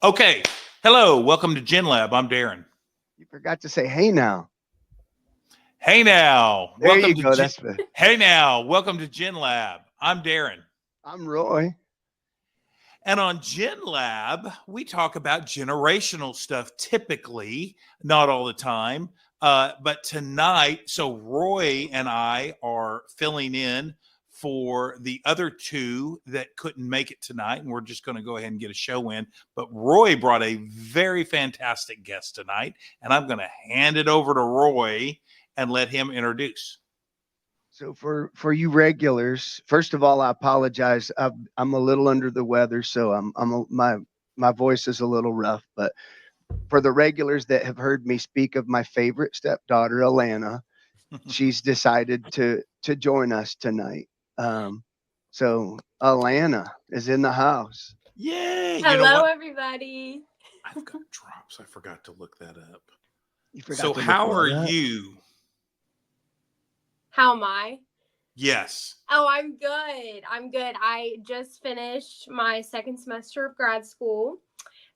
Okay. Hello. Welcome to Gen Lab. I'm Darin. You forgot to say, hey now. Hey now. There Welcome you to go. That's the. Hey now. Welcome to Gen Lab. I'm Darin. I'm Roy. And on Gen Lab, we talk about generational stuff typically, not all the time. But tonight, so Roy and I are filling in for the other two that couldn't make it tonight. And we're just going to go ahead and get a show in. But Roy brought a very fantastic guest tonight. And I'm going to hand it over to Roy and let him introduce. So for you regulars, first of all, I apologize. I'm a little under the weather, so my voice is a little rough. But for the regulars that have heard me speak of my favorite stepdaughter, Alana, she's decided to join us tonight. So Alana is in the house. Yay! Hello, everybody. I've got drops. I forgot to look that up. You forgot So to look how what are up? you? How am I? Yes. Oh, I'm good. I just finished my second semester of grad school.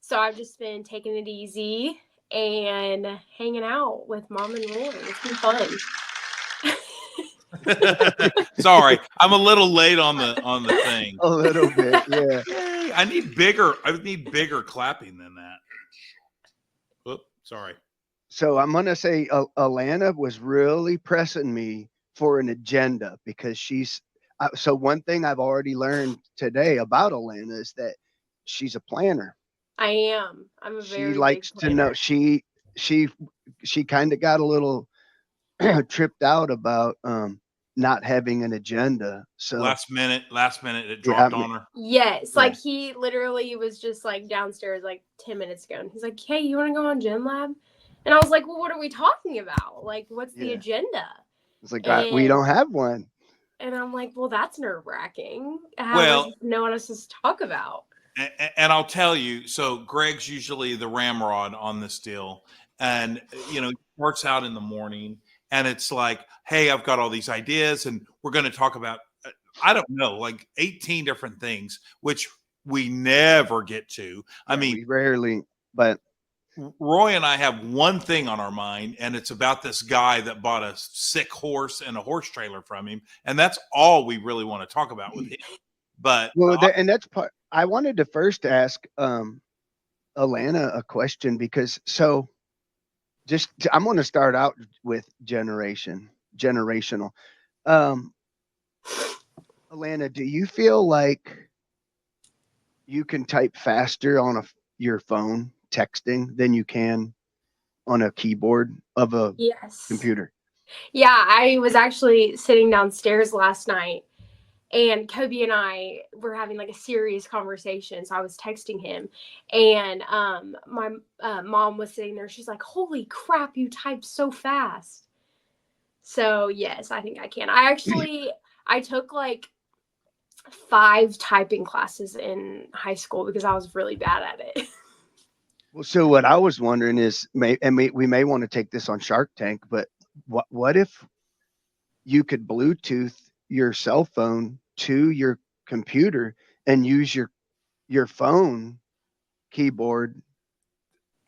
So I've just been taking it easy and hanging out with Mom and Roy. It's been fun. Sorry, I'm a little late on the thing. A little bit, yeah. Yay, I need bigger clapping than that. Whoop, sorry. So I'm gonna say Alana was really pressing me for an agenda because so one thing I've already learned today about Alana is that she's a planner. I am. I'm a She very likes big to know. planner. She kind of got a little tripped out about not having an agenda. So Last minute, it yeah, I dropped mean, on her. Yes, Yeah. like he literally was just like downstairs like 10 minutes ago and he's like, "Hey, you want to go on Gen Lab?" And I was like, "Well, what are we talking about? Like, what's the Yeah. agenda?" it's like we don't have one. And I'm like, well, that's nerve-wracking. How Well- does no one else to talk about? And I'll tell you, so Greg's usually the ramrod on this deal. And, he works out in the morning and it's like, hey, I've got all these ideas and we're going to talk about, I don't know, like 18 different things, which we never get to. I mean, We rarely, but Roy and I have one thing on our mind, and it's about this guy that bought a sick horse and a horse trailer from him. And that's all we really want to talk about with him. But and that's part. I wanted to first ask Alana a question because I'm going to start out with generational. Alana, do you feel like you can type faster on your phone texting than you can on a keyboard of a Yes. computer? Yeah, I was actually sitting downstairs last night and Kobe and I were having like a serious conversation. So I was texting him and my mom was sitting there. She's like, "Holy crap, you typed so fast." So yes, I think I can. I took like 5 typing classes in high school because I was really bad at it. Well, so what I was wondering is, we may want to take this on Shark Tank, but what if you could Bluetooth your cell phone to your computer and use your phone keyboard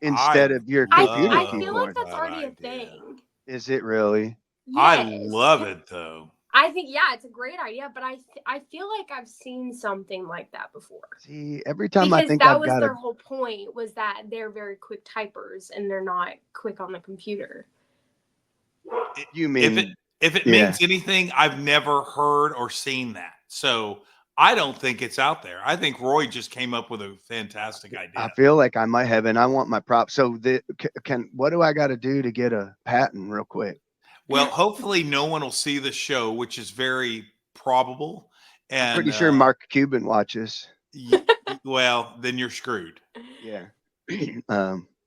instead of your computer I keyboard? feel like that's that already a idea. thing. Is it really? I Yes. love it though. I think it's a great idea, but I feel like I've seen something like that before. See, every time Because I think that I've was got their whole point was that they're very quick typers and they're not quick on the computer. you mean If it yeah. means anything, I've never heard or seen that. So I don't think it's out there. I think Roy just came up with a fantastic idea. I feel like I might have, and I want my props. So what do I got to do to get a patent real quick? Well, hopefully no one will see the show, which is very probable. And Pretty sure Mark Cuban watches. Well, then you're screwed. Yeah.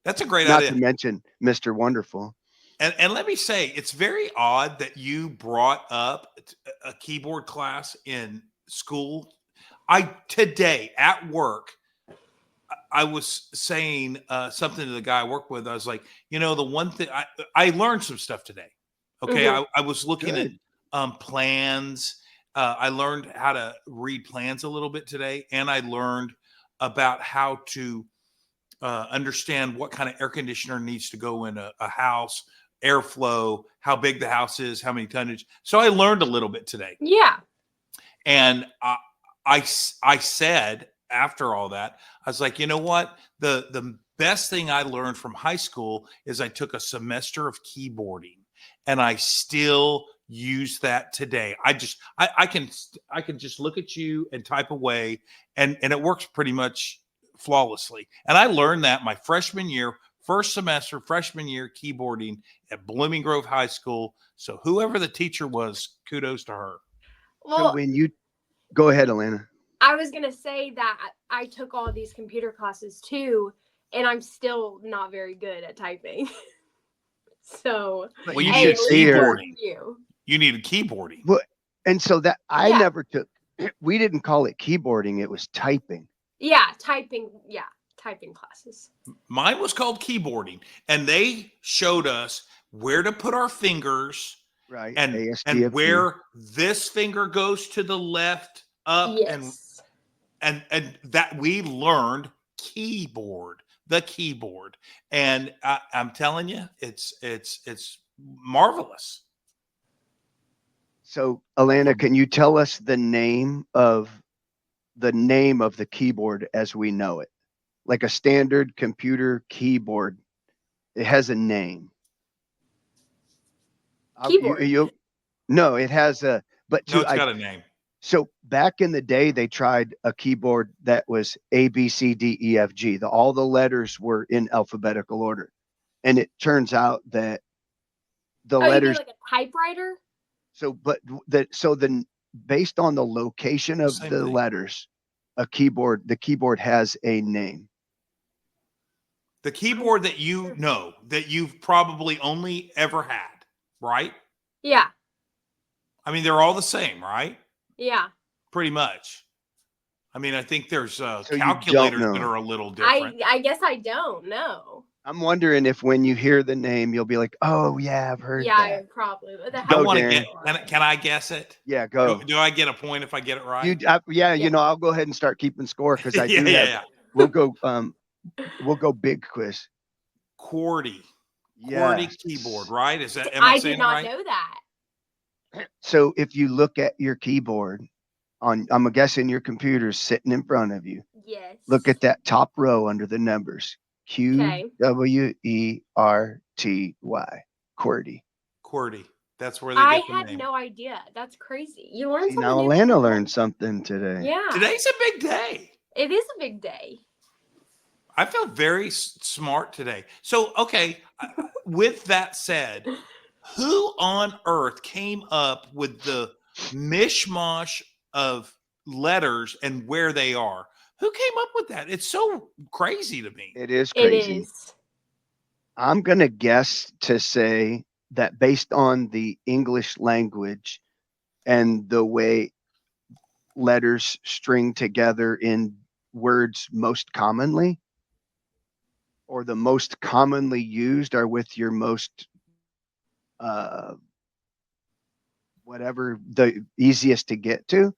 That's a great not idea. to mention Mr. Wonderful. And let me say, it's very odd that you brought up a keyboard class in school. Today at work, I was saying something to the guy I work with. I was like, the one thing I learned some stuff today. Okay, I was looking Good. at plans. I learned how to read plans a little bit today, and I learned about how to understand what kind of air conditioner needs to go in a house, airflow, how big the house is, how many tonnage. So I learned a little bit today. Yeah. And I said after all that, I was like, you know what? The best thing I learned from high school is I took a semester of keyboarding, and I still use that today. I can just look at you and type away, and it works pretty much flawlessly. And I learned that my freshman year, first semester, freshman year keyboarding at Blooming Grove High School. So whoever the teacher was, kudos to her. So Well, when you go ahead, Alana. I was going to say that I took all these computer classes too, and I'm still not very good at typing. So, But Well, you you need should see her. keyboarding. You needed keyboarding. Well, and so that I Yeah. never took. We didn't call it keyboarding; it was typing. Yeah, typing. Yeah, typing classes. Mine was called keyboarding, and they showed us where to put our fingers Right. and ASDFG. where this finger goes to the left up Yes. and that we learned the keyboard. And I'm telling you, it's marvelous. So, Alana, can you tell us the name of the keyboard as we know it? Like a standard computer keyboard, it has a name. Keyboard. No, it has a. But No, it's got a name. So back in the day, they tried a keyboard that was A, B, C, D, E, F, G. All the letters were in alphabetical order, and it turns out that the You mean letters. like a typewriter? So, then based on the location of Same the thing. letters, the keyboard has a name. The keyboard that you've probably only ever had, right? Yeah. I mean, they're all the same, right? Yeah. Pretty much. I mean, I think there's you don't calculators know. that are a little different. I guess I don't know. I'm wondering if when you hear the name, you'll be like, "Oh yeah, I've heard Yeah, that." probably. But the I hell want to Darin. get. Can I guess it? Yeah, go. Do I get a point if I get it right? Yeah, Yeah. I'll go ahead and start keeping score because I do have. yeah. We'll go big quiz. QWERTY. Yeah. QWERTY keyboard, right? Is that? Am I I saying did not right? know that. So if you look at your keyboard I'm guessing your computer's sitting in front of you. Yes. Look at that top row under the numbers. Okay. QWERTY. QWERTY. QWERTY. That's where they I get the had name. no idea. That's crazy. You learned See, something now new. Alana learned something today. Yeah. Today's a big day. It is a big day. I felt very smart today. So, okay, with that said, who on earth came up with the mishmash of letters and where they are? Who came up with that? It's so crazy to me. It is It crazy. is. I'm going to guess to say that based on the English language and the way letters string together in words most commonly, or the most commonly used are with your most whatever the easiest to get to.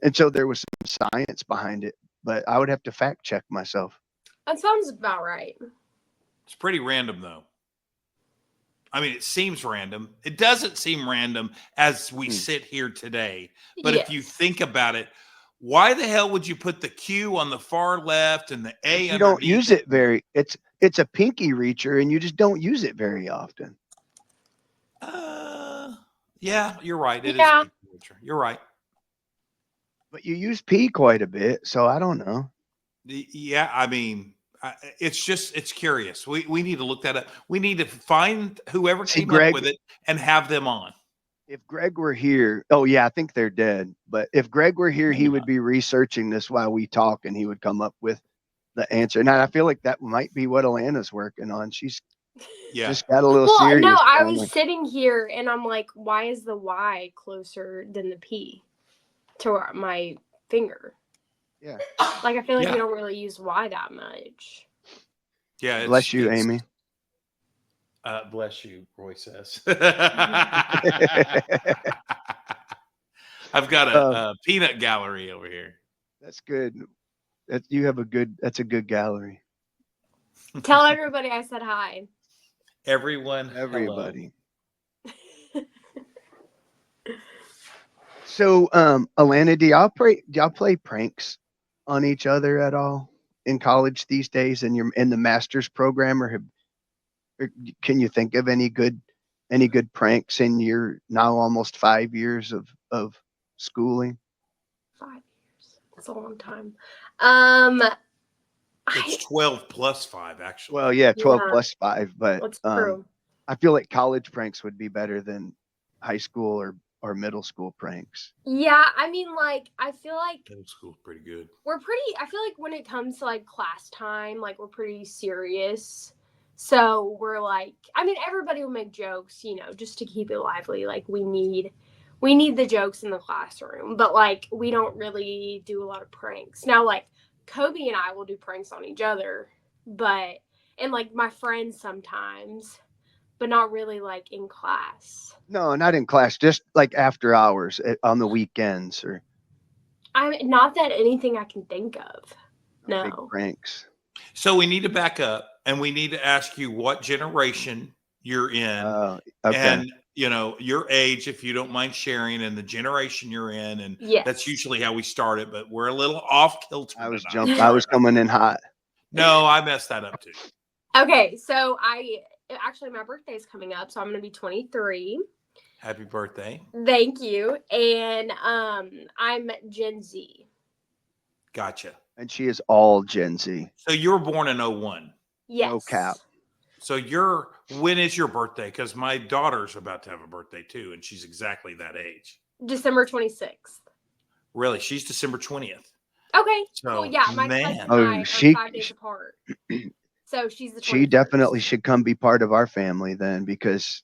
And so there was some science behind it, but I would have to fact check myself. That sounds about right. It's pretty random, though. I mean, it seems random. It doesn't seem random as we sit here today. But if you Yes. think about it, why the hell would you put the Q on the far left and the A You don't underneath? use it very. It's a pinky reacher, and you just don't use it very often. Yeah, you're right. It is Yeah. a big picture. You're right. But you use P quite a bit, so I don't know. Yeah, I mean, it's curious. We need to look that up. We need to find whoever See, came Greg- up with it and have them on. If Greg were here, oh yeah, I think they're dead. But if Greg were here, Maybe he not. would be researching this while we talk, and he would come up with the answer. And I feel like that might be what Alana's working on. She's Yeah. just got a little Well, serious. no, I going. was sitting here and I'm like, why is the Y closer than the P to my finger? Yeah. Like, I feel like Yeah. we don't really use Y that much. Yeah. Bless you, Amy. Bless you, Roy says. I've got a peanut gallery over here. That's good. That's a good gallery. Tell everybody I said hi. Everyone, Everybody. Oh, So, Alana, do y'all play pranks on each other at all in college these days? And you're in the master's program, or can you think of any good pranks in your now almost 5 years of schooling? 5 years. That's a long time. it's 12 plus 5, actually. Well, yeah, 12 Yeah. plus 5, but That's true. I feel like college pranks would be better than high school or middle school pranks. Yeah, I mean, like, I feel like Middle school's pretty good. I feel like when it comes to like class time, like we're pretty serious. So we're like, I mean, everybody will make jokes, just to keep it lively. Like we need the jokes in the classroom, but like we don't really do a lot of pranks. Now, like Kobe and I will do pranks on each other, and like my friends sometimes, but not really like in class. No, not in class, just like after hours on the weekends or I'm not that anything I can think of. big No. pranks. So we need to back up and we need to ask you what generation you're in Okay. and your age, if you don't mind sharing, and the generation you're in. And Yes. that's usually how we start it, but we're a little off kilter. I was tonight. I was coming in hot. No, I messed that up too. Okay, so my birthday is coming up, so I'm gonna be 23. Happy birthday. Thank you. And I'm Gen Z. Gotcha. And she is all Gen Z. So you were born in 01. Yes. No cap. So when is your birthday? Because my daughter's about to have a birthday too, and she's exactly that age. December 26th. Really? She's December 20th. Okay. So, Cool. Yeah, my man. cousin and Oh, I are she- 5 days apart. So she's the 21st. She definitely should come be part of our family then, because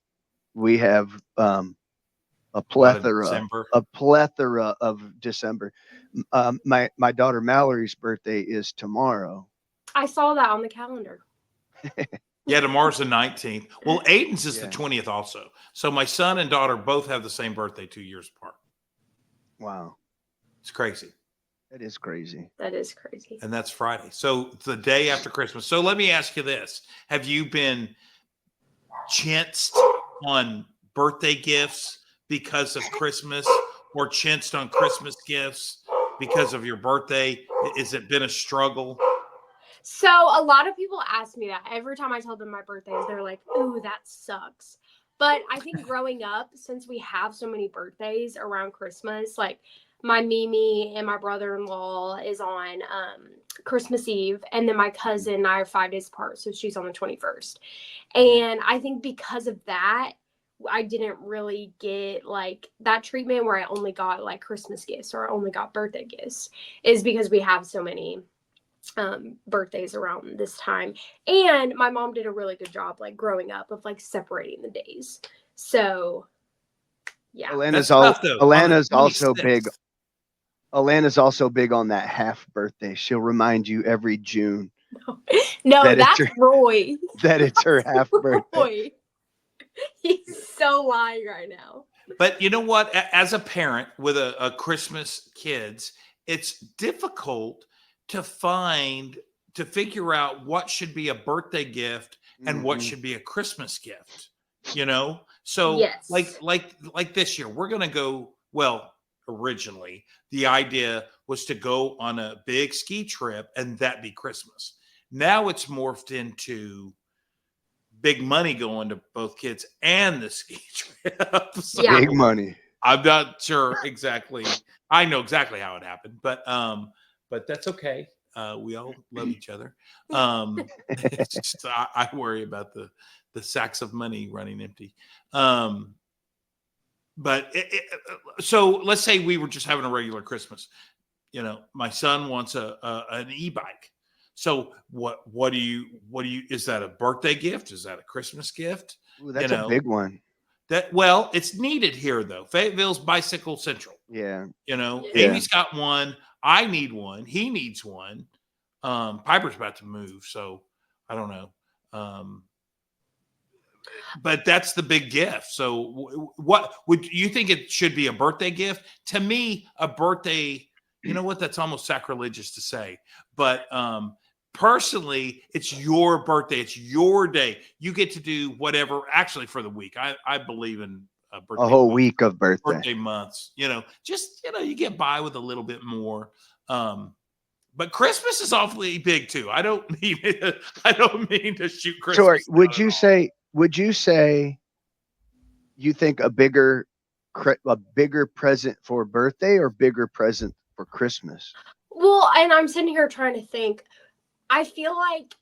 we have a plethora of December. My daughter Mallory's birthday is tomorrow. I saw that on the calendar. Yeah, tomorrow's the 19th. Well, Aiden's is the Yeah. 20th also. So my son and daughter both have the same birthday 2 years apart. Wow, It's crazy. that is crazy. That is crazy. And that's Friday. So it's the day after Christmas. So let me ask you this. Have you been chinced on birthday gifts because of Christmas, or chinced on Christmas gifts because of your birthday? Has it been a struggle? So a lot of people ask me that every time I tell them my birthdays. They're like, "Ooh, that sucks." But I think growing up, since we have so many birthdays around Christmas, like my Mimi and my brother-in-law is on Christmas Eve, and then my cousin and I are 5 days apart, so she's on the 21st. And I think because of that, I didn't really get like that treatment where I only got like Christmas gifts or I only got birthday gifts, is because we have so many birthdays around this time. And my mom did a really good job like growing up of like separating the days. So yeah. Alana's That's tough, though. also On the big. 26th. Alana's also big on that half birthday. She'll remind you every June No, that it's that's her- Roy. that it's her half birthday. Roy. He's so lying right now. But you know what? As a parent with a Christmas kids, it's difficult to figure out what should be a birthday gift and what Mhm. should be a Christmas gift. So Yes. like this year, we're gonna go. Well, originally the idea was to go on a big ski trip and that be Christmas. Now it's morphed into big money going to both kids and the ski trip. So Yeah. Big money. I'm not sure exactly. I know exactly how it happened, but that's okay. We all love each other. It's just, I worry about the sacks of money running empty. But so let's say we were just having a regular Christmas. My son wants an e-bike. So what do you is that a birthday gift? Is that a Christmas gift? Ooh, that's a big one. It's needed here though. Fayetteville's bicycle central. Yeah. Amy's got one. I need one. He needs one. Piper's about to move, so I don't know. But that's the big gift. So what would you think it should be, a birthday gift? To me, a birthday, you know what? That's almost sacrilegious to say, but personally, it's your birthday. It's your day. You get to do whatever. Actually, for the week, I believe in birthday A whole week, week of birthday months. Just you get by with a little bit more. But Christmas is awfully big too. I don't mean to shoot Christmas. Sorry, would you say you think a bigger present for birthday or bigger present for Christmas? Well, and I'm sitting here trying to think. I feel like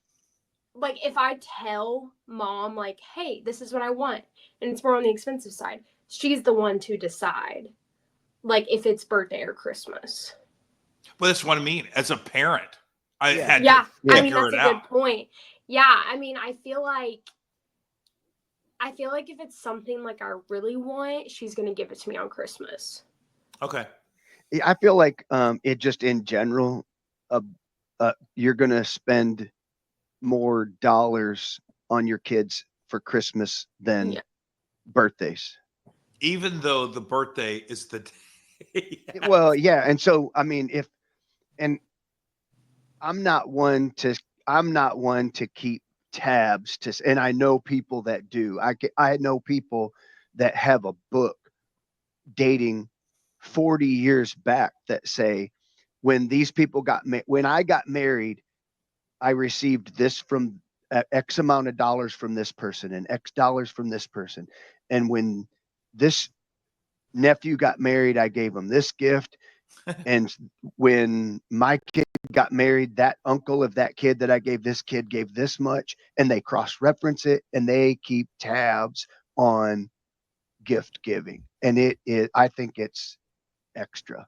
if I tell mom, like, hey, this is what I want, and it's more on the expensive side, she's the one to decide, like, if it's birthday or Christmas. Well, that's what I mean. As a parent, I Yeah. had Yeah. to I mean, figure that's it a out. good point. Yeah. I mean, I feel like if it's something like I really want, she's going to give it to me on Christmas. Okay. Yeah, I feel like it just in general, you're going to spend more dollars on your kids for Christmas than birthdays. Even though the birthday is the day. Well, yeah, and so I mean, I'm not one to keep tabs and I know people that do. I know people that have a book dating 40 years back that say when these people when I got married, I received this from X amount of dollars from this person and X dollars from this person. And when this nephew got married, I gave him this gift. And when my kid got married, that uncle of that kid that I gave this kid gave this much, and they cross-reference it and they keep tabs on gift giving. And I think it's extra.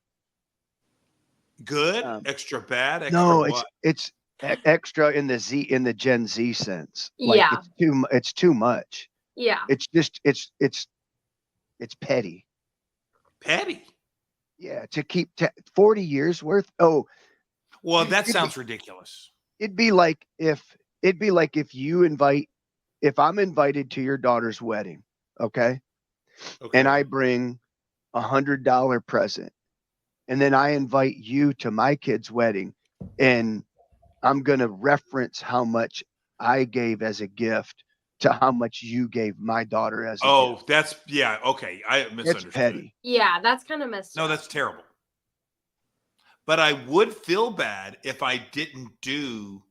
Good, extra bad, extra no, what? it's extra in the Gen Z sense. Like Yeah. it's too much. Yeah. It's just it's petty. Petty. Yeah, to keep 40 years worth. Oh, well, that sounds ridiculous. It'd be like if I'm invited to your daughter's wedding, okay? And I bring $100 present, and then I invite you to my kid's wedding, and I'm gonna reference how much I gave as a gift to how much you gave my daughter as a gift. That's okay. I misunderstood. It's petty. Yeah, that's kind of messed up. No, that's terrible. But I would feel bad if I didn't do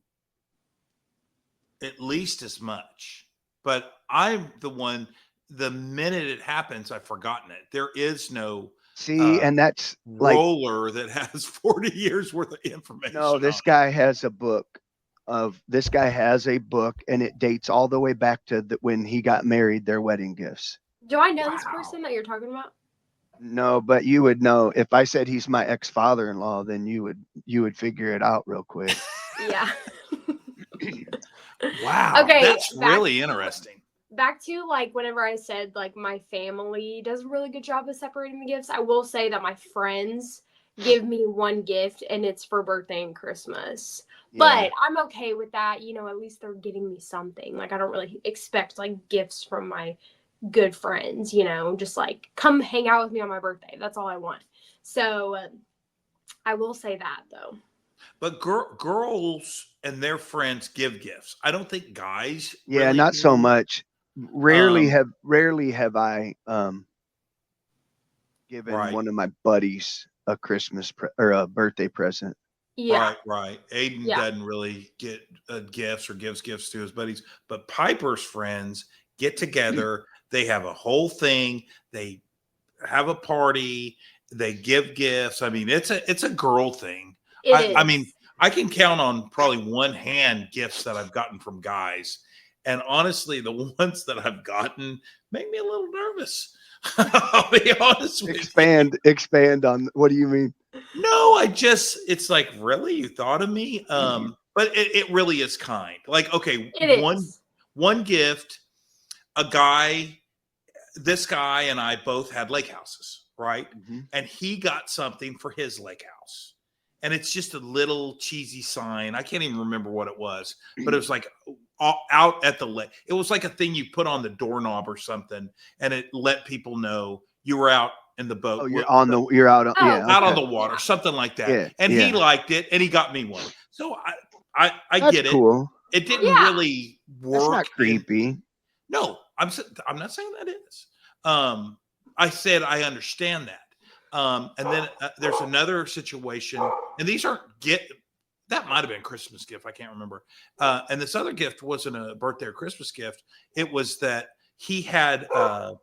at least as much. But I'm the one, the minute it happens, I've forgotten it. There is no and that's roller that has 40 years worth of information. No, this guy has a book and it dates all the way back to when he got married, their wedding gifts. Do I know this person that you're talking about? No, but you would know. If I said he's my ex-father-in-law, then you would figure it out real quick. Yeah. Wow. Okay. That's really interesting. Back to whenever I said my family does a really good job of separating the gifts, I will say that my friends give me one gift and it's for birthday and Christmas. Yeah. But I'm okay with that. At least they're getting me something. I don't really expect gifts from my good friends, just come hang out with me on my birthday. That's all I want. So I will say that though. But girls and their friends give gifts. I don't think guys. Yeah, really not so much. Rarely have I given one of my buddies a Christmas or a birthday present. Yeah. Right. Aiden doesn't really get gifts or gives gifts to his buddies, but Piper's friends get together. They have a whole thing. They have a party. They give gifts. I mean, it's a girl thing. I mean, I can count on probably one hand gifts that I've gotten from guys. And honestly, the ones that I've gotten make me a little nervous. I'll be honest with you. Expand on what do you mean? No, it's really, you thought of me? But it really is kind. Okay, one gift, this guy and I both had lake houses, right? Mm-hmm. And he got something for his lake house. And it's just a little cheesy sign. I can't even remember what it was, but it was out at the lake. It was like a thing you put on the doorknob or something, and it let people know you were out in the boat. Oh, you're out on the water, something like that. Yeah, and he liked it, and he got me one. So I That's get it. cool. It didn't Yeah. really That's work. not creepy. No, I'm not saying that is. I said I understand that. And then there's another situation, and these aren't that might have been a Christmas gift. I can't remember. And this other gift wasn't a birthday or Christmas gift. It was that he had, I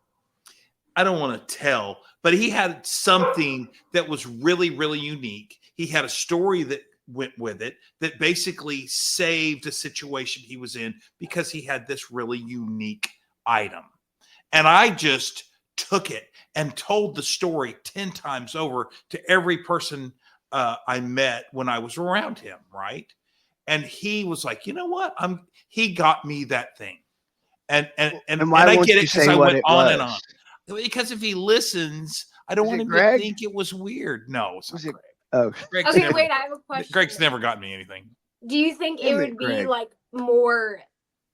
don't want to tell, but he had something that was really, really unique. He had a story that went with it that basically saved a situation he was in because he had this really unique item. And I just took it and told the story 10 times over to every person I met when I was around him, right? And he was like, you know what? He got me that thing. And why I won't get it you because say I what went it on was? and on. Because if he listens, I don't Is want it him Greg? to think it was weird. No, it's not Was it? Greg. Oh, Greg's Okay, never, wait, I have a question. Greg's never gotten me anything. Do you think it Damn it, would be Greg. like more,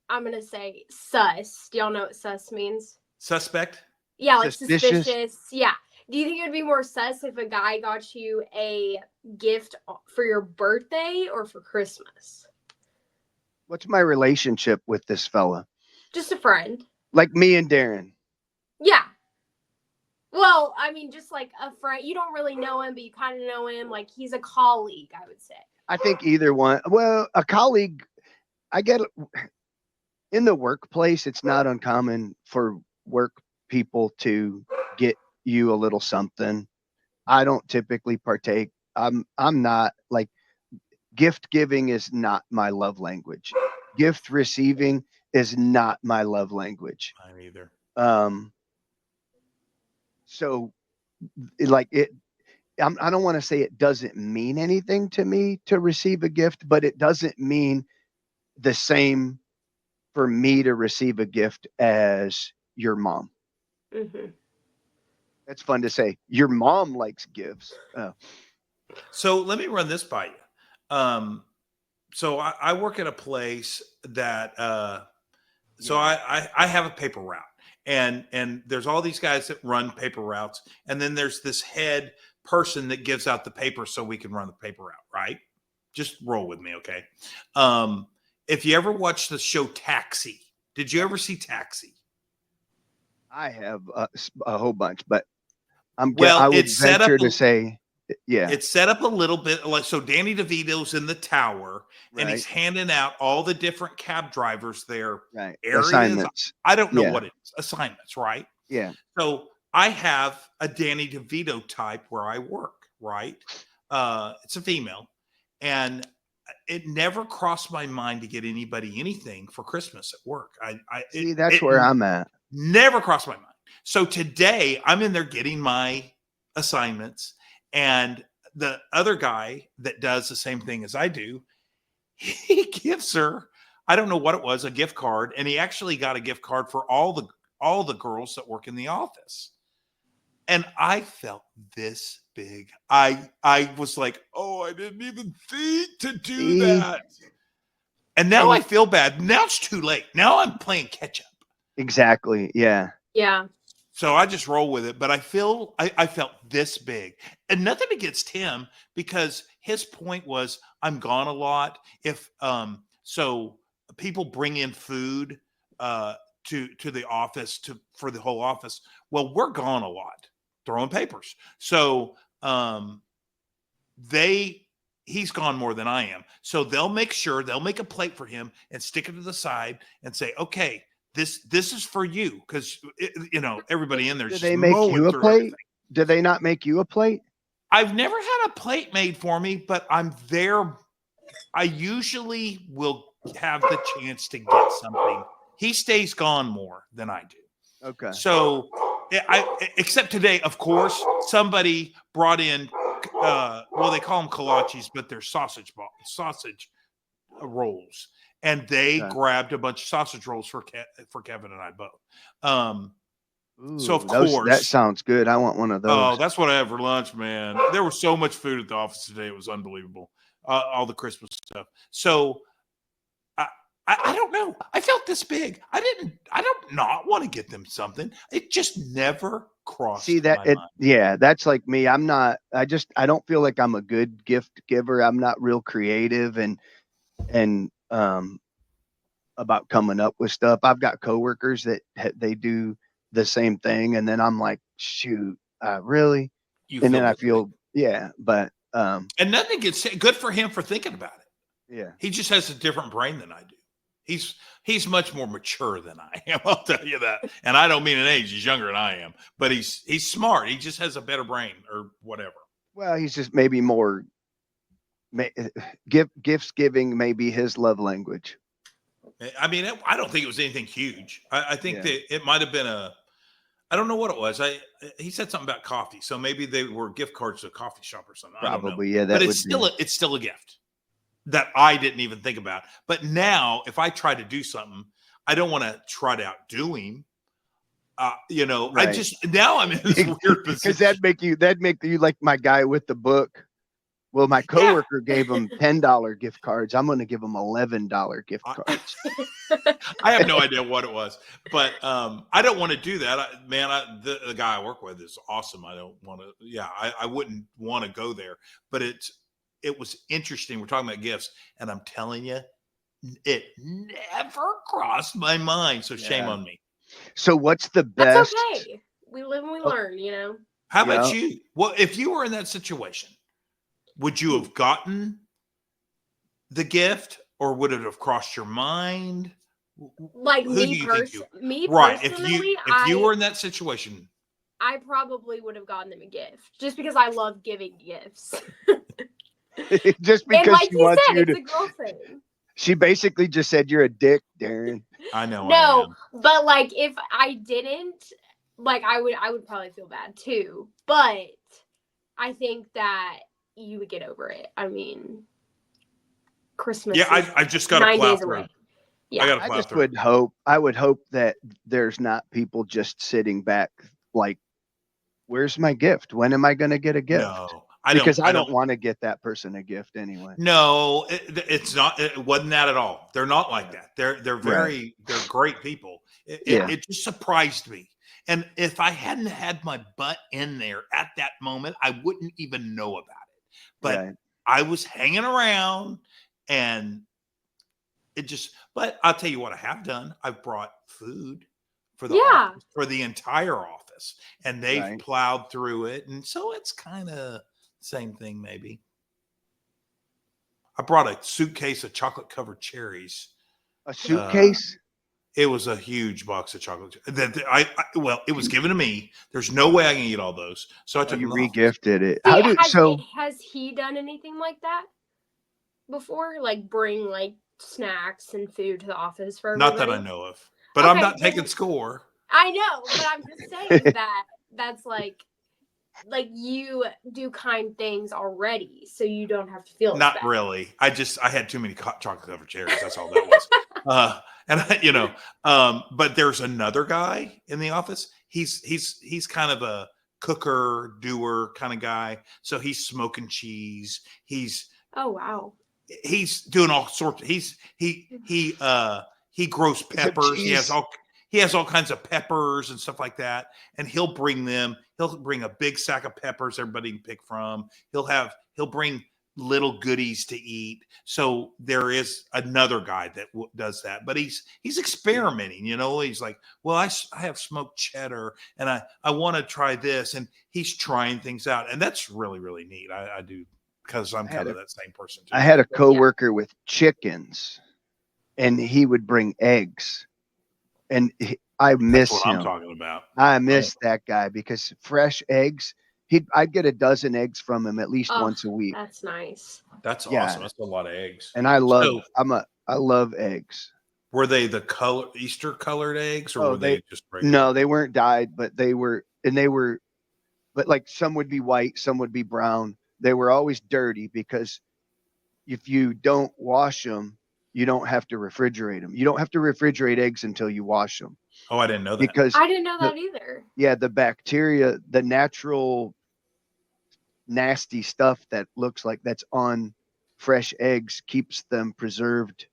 I'm going to say sus. Do y'all know what sus means? Suspect? Yeah, like Suspicious? suspicious. Yeah. Do you think it would be more sus if a guy got you a gift for your birthday or for Christmas? What's my relationship with this fella? Just a friend. Like me and Darin. Yeah. Well, I mean, just like a friend. You don't really know him, but you kind of know him. Like he's a colleague, I would say. I think either one. Well, a colleague, I get in the workplace, it's not uncommon for work people to get you a little something. I don't typically partake. I'm not like gift giving is not my love language. Gift receiving is not my love language. Mine either. So like it I don't want to say it doesn't mean anything to me to receive a gift, but it doesn't mean the same for me to receive a gift as your mom. Mm-hmm. That's fun to say. Your mom likes gifts. So let me run this by you. So I work at a place that so I have a paper route, and there's all these guys that run paper routes, and then there's this head person that gives out the paper so we can run the paper route, right? Just roll with me, okay? If you ever watched the show Taxi, did you ever see Taxi? I have a whole bunch, but I would it's set up venture to say, yeah, it's set up a little bit like so. Danny DeVito's in the tower, and he's handing out all the different cab drivers their areas. Assignments. I don't know what it is. Assignments, right? Yeah. So I have a Danny DeVito type where I work, right? It's a female, and it never crossed my mind to get anybody anything for Christmas at work. That's where I'm at. Never crossed my mind. So today I'm in there getting my assignments, and the other guy that does the same thing as I do, he gives her, I don't know what it was, a gift card, and he actually got a gift card for all the girls that work in the office. And I felt this big. I was like, oh, I didn't even think to do that. And now I feel bad. Now it's too late. Now I'm playing catch up. Exactly. Yeah. Yeah. So I just roll with it. But I felt this big. And nothing against him, because his point was I'm gone a lot. If so people bring in food to the office for the whole office. Well, we're gone a lot, throwing papers. So he's gone more than I am. So they'll make a plate for him and stick it to the side and say, okay, this is for you. Cause everybody in there. Do they make you a plate? Everything. Do they not make you a plate? I've never had a plate made for me, but I'm there. I usually will have the chance to get something. He stays gone more than I do. Okay. So except today, of course, somebody brought in, they call them kolaches, but they're sausage rolls, and they grabbed a bunch of sausage rolls for Kevin and I both. So of course, that sounds good. I want one of those. Oh, that's what I had for lunch, man. There was so much food at the office today; it was unbelievable. All the Christmas stuff. So I don't know. I felt this big. I don't not want to get them something. It just never crossed my mind. Yeah, that's like me. I don't feel like I'm a good gift giver. I'm not real creative. And and about coming up with stuff. I've got coworkers that they do the same thing, and then I'm like, shoot, really? You And feel then I guilty. feel, yeah, but And nothing gets good for him for thinking about it. yeah. He just has a different brain than I do. He's much more mature than I am. I'll tell you that. And I don't mean in age. He's younger than I am, but he's smart. He just has a better brain or whatever. Well, he's just maybe more gifts giving may be his love language. I mean, I don't think it was anything huge. I think Yeah. that it might have been I don't know what it was. He said something about coffee, so maybe they were gift cards to a coffee shop or something. I don't know. Probably, yeah. That But would it's still a gift that I didn't even think about. But now, if I try to do something, I don't want to try to outdo him. You know, I Right. just now I'm in this weird position. because that'd make you like my guy with the book. Well, my coworker gave him $10 gift cards. I'm going to give him $11 gift cards. I have no idea what it was, but I don't want to do that. The guy I work with is awesome. I don't want to. Yeah, I wouldn't want to go there. But it was interesting. We're talking about gifts, and I'm telling you, it never crossed my mind. So shame Yeah. on me. So what's the That's best? okay. We live and we learn, you know. How about you? Well, if you were in that situation, would you have gotten the gift, or would it have crossed your mind? Like Who me do you think me right? personally, If you were in that situation, I probably would have gotten them a gift just because I love giving gifts. Just And because like she you wants said, you it's to. a girl thing. She basically just said you're a dick, Darin. I know. I No, am. but like if I didn't, like I would probably feel bad too. But I think that you would get over it. I mean, Christmas. Yeah, is I just got to 9 plow days through. away. Yeah, I got to I plow just through. would hope that there's not people just sitting back like, where's my gift? When am I going to get a gift? No, Because I I don't don't. want to get that person a gift anyway. No, it's not. It wasn't that at all. They're not like that. They're Right. they're great people. Yeah. It just surprised me. And if I hadn't had my butt in there at that moment, I wouldn't even know about it. But Right. I was hanging around, and it just. But I'll tell you what I have done. I've brought food for the office, for the entire office, and they've Right. plowed through it, and so it's kind of same thing maybe. I brought a suitcase of chocolate covered cherries. A suitcase? It was a huge box of chocolate. Well, it was given to me. There's no way I can eat all those, so I took You them off. regifted it. See, has he done anything like that before? Like bring like snacks and food to the office for everybody? Not that I know of, but I'm not taking score. I know, but I'm just saying that's like you do kind things already, so you don't have to feel Not bad. really. I had too many chocolate covered cherries. That's all that was. But there's another guy in the office. He's kind of a cooker, doer kind of guy. So he's smoking cheese. Oh wow. He's doing all sorts. He grows peppers. He has all kinds of peppers and stuff like that. And he'll bring them. He'll bring a big sack of peppers everybody can pick from. He'll bring little goodies to eat. So there is another guy that does that, but he's experimenting. He's like, well, I have smoked cheddar, and I want to try this, and he's trying things out, and that's really really neat. I do, because I'm kind of that same person too. I had a coworker with chickens, and he would bring eggs, and I miss That's what him. I'm talking about. I miss that guy because fresh eggs. I'd get a dozen eggs from him at least once a week. That's nice. That's awesome. That's a lot of eggs. And I love eggs. Were they the Easter colored eggs, or were they just regular? No, they weren't dyed, but but like some would be white, some would be brown. They were always dirty because if you don't wash them, you don't have to refrigerate them. You don't have to refrigerate eggs until you wash them. Oh, I didn't know that. Because I didn't know that either. Yeah, the bacteria, the natural nasty stuff that looks like that's on fresh eggs keeps them preserved.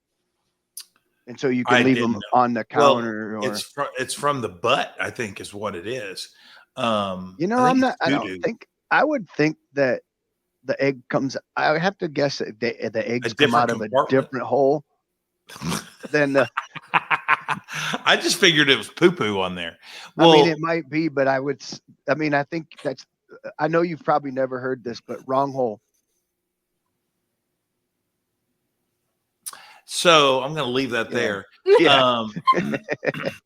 And so you can leave them on the counter. Well, it's from the butt, I think, is what it is. I would think that the egg comes. I have to guess that the A eggs come different out of a compartment. different hole than the. I just figured it was poo poo on there. I mean, Well, it might be, but I mean, I think that's. I know you've probably never heard this, but wrong hole. so I'm going to leave that Yeah. there. Yeah.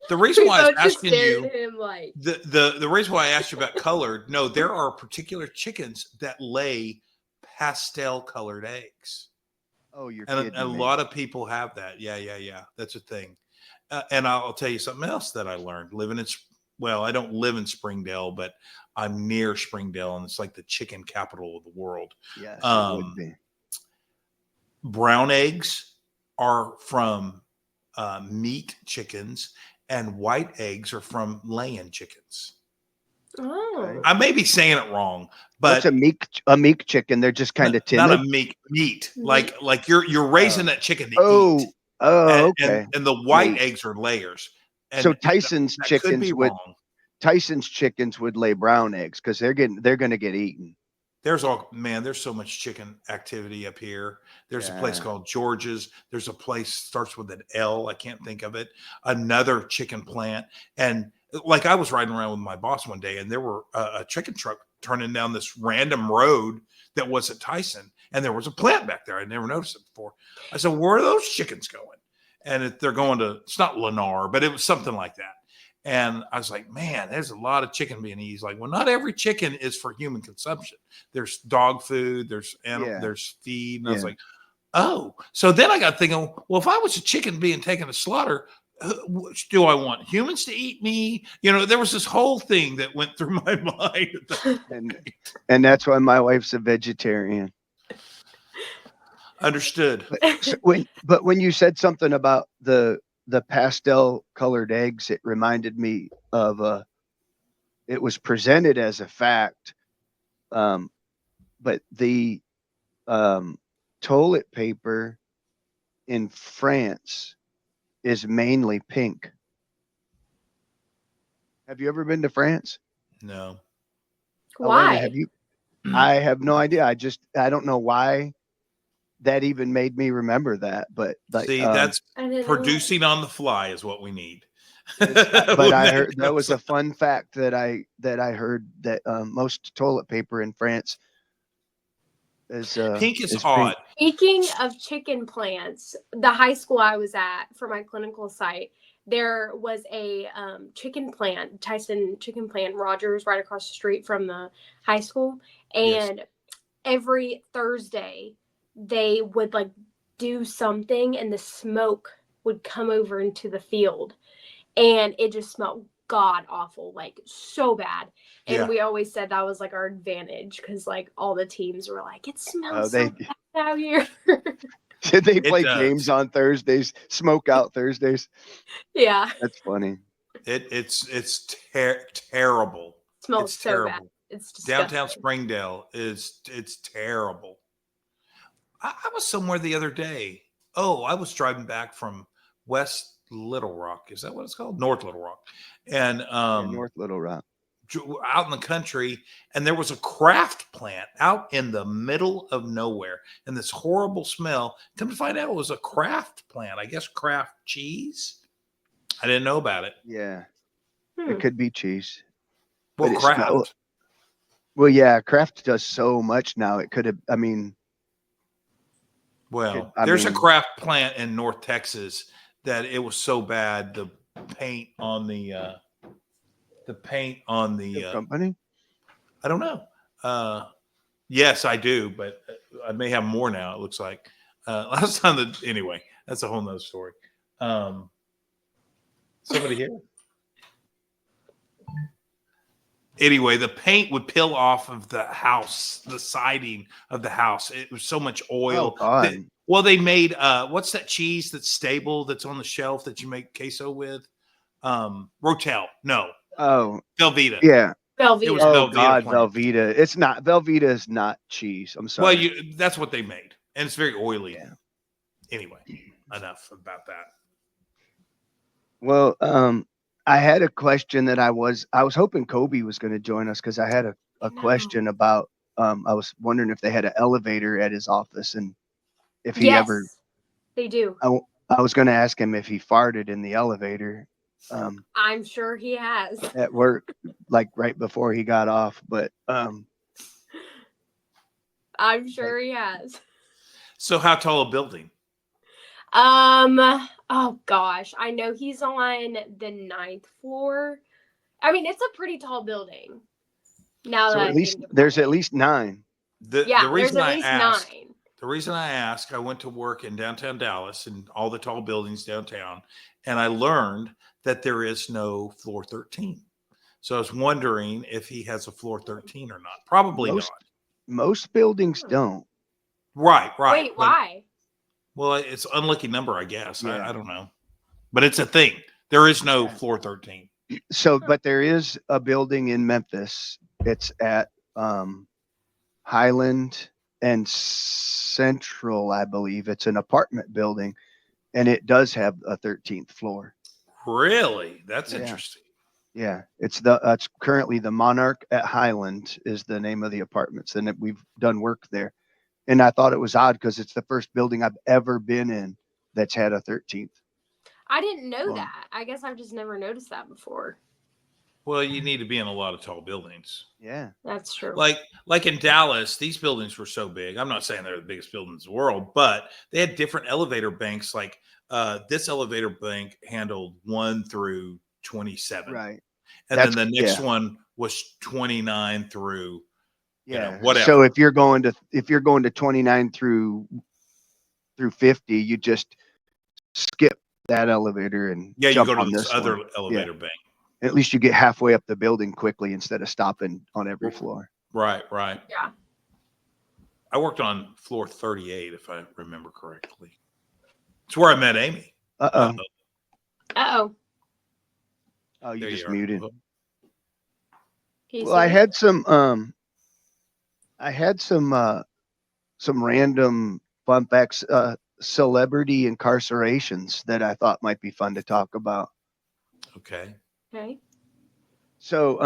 The reason We why I was both just asking stared you at him like, the reason why I asked you about colored, no, there are particular chickens that lay pastel colored eggs. Oh, you're And kidding a me. lot of people have that. Yeah. That's a thing. And I'll tell you something else that I learned living in, well, I don't live in Springdale, but I'm near Springdale, and it's like the chicken capital of the world. Yes, it would be. Brown eggs are from meat chickens, and white eggs are from laying chickens. oh, I may be saying it wrong, What's but a meek chicken? They're just kind of not timid. a meat. Like you're raising that chicken to Oh, eat. okay. And the white Wait. eggs are layers. And So Tyson's that could be chickens wrong. would lay brown eggs because they're going to get eaten. There's so much chicken activity up here. There's a place called George's. There's a place starts with an L. I can't think of it. Another chicken plant. And like I was riding around with my boss one day, and there were a chicken truck turning down this random road that wasn't Tyson. And there was a plant back there. I'd never noticed it before. I said, where are those chickens going? And they're going to, it's not Lennar, but it was something like that. And I was like, man, there's a lot of chicken being eaten. He's like, well, not every chicken is for human consumption. There's dog food, there's animal, there's feed. And I was like, oh. So then I got thinking, well, if I was a chicken being taken to slaughter, do I want humans to eat me? You know, there was this whole thing that went through my mind. And that's why my wife's a vegetarian. Understood. But when you said something about the pastel colored eggs, it reminded me of it was presented as a fact, but the toilet paper in France is mainly pink. Have you ever been to France? No. why? Alana, have you? I have no idea. I don't know why that even made me remember that, but like, see, that's producing on the fly is what we need. But I heard that was a fun fact that I heard that most toilet paper in France is pink is pink. odd. Speaking of chicken plants, the high school I was at for my clinical site, there was a chicken plant, Tyson chicken plant, Rogers, right across the street from the high school. And every Thursday, they would like do something, and the smoke would come over into the field, and it just smelled god awful, like so bad. And we always said that was like our advantage because like all the teams were like, it smells so bad out here. Did they play games on Thursdays, smoke out Thursdays? Yeah, that's funny. It's terrible. It smells so terrible. bad. It's disgusting. Downtown Springdale it's terrible. I was somewhere the other day. Oh, I was driving back from West Little Rock. Is that what it's called? North Little Rock. And North Little Rock. Out in the country, and there was a craft plant out in the middle of nowhere, and this horrible smell. Come to find out, it was a craft plant. I guess craft cheese. I didn't know about it. Yeah, it could be cheese. Well, craft. Well, yeah, Kraft does so much now. It could have. I mean, well, there's a craft plant in North Texas that it was so bad the paint on the company. I don't know. Yes, I do, but I may have more now. It looks like last time. Anyway, that's a whole nother story. Somebody here. Anyway, the paint would peel off of the house, the siding of the house. It was so much oil. Oh, they made what's that cheese that's stable that's on the shelf that you make queso with? Rotel. No. Oh, Velveeta. Yeah. Velveeta. It was Velveeta. God, Velveeta. It's not. Velveeta is not cheese. I'm sorry. Well, that's what they made, and it's very oily. Yeah. Anyway, enough about that. Well, I had a question that I was hoping Kobe was going to join us because I had a question about I was wondering if they had an elevator at his office and if he Yes, ever. they do. I was going to ask him if he farted in the elevator I'm sure he has. at work, like right before he got off. But I'm sure he has. So how tall a building? Oh gosh, I know he's on the 9th floor. I mean, it's a pretty tall building. Now so that at I least think about there's it. at least 9. The Yeah, there's reason at I least asked 9. The reason I ask, I went to work in downtown Dallas and all the tall buildings downtown, and I learned that there is no floor 13. So I was wondering if he has a floor 13 or not. Probably Most not. most buildings don't. Right. Wait, But, why? well, it's unlucky number, I guess. Yeah. I don't know. But it's a thing. There is no Yeah. floor 13. So, but there is a building in Memphis. It's at Highland and Central, I believe. It's an apartment building, and it does have a 13th floor. Really? That's Yeah. interesting. Yeah, it's currently the Monarch at Highland is the name of the apartments, and we've done work there. And I thought it was odd because it's the first building I've ever been in that's had a 13th. I didn't know Well, that. I guess I've just never noticed that before. Well, you need to be in a lot of tall buildings. Yeah, That's true. Like in Dallas, these buildings were so big. I'm not saying they're the biggest buildings in the world, but they had different elevator banks. Like this elevator bank handled 1 through 27, right. and then the next one was 29 through whatever. So if you're going to 29 through 50, you just skip that elevator and you jump go to on this this other one. elevator bank. At least you get halfway up the building quickly instead of stopping on every floor. Right. Yeah. I worked on floor 38, if I remember correctly. It's where I met Amy. Oh. Oh, you There just you are. muted. Can you Well, see I me? had some random fun facts, celebrity incarcerations that I thought might be fun to talk about. Okay. Okay. So,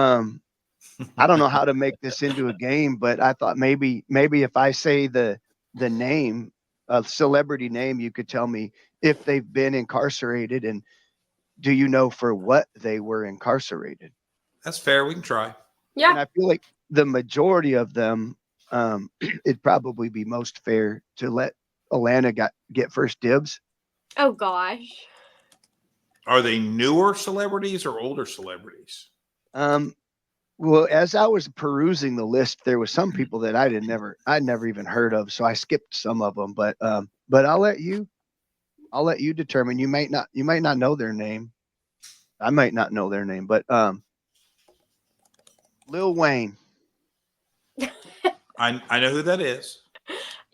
I don't know how to make this into a game, but I thought maybe if I say the name, a celebrity name, you could tell me if they've been incarcerated and do you know for what they were incarcerated? That's fair. We can try. And Yeah. I feel like the majority of them, it'd probably be most fair to let Alana get first dibs. Oh gosh. Um, Are they newer celebrities or older celebrities? Well, as I was perusing the list, there was some people that I'd never even heard of, so I skipped some of them. But I'll let you determine. You might not know their name. I might not know their name, but Lil Wayne, I know who that is.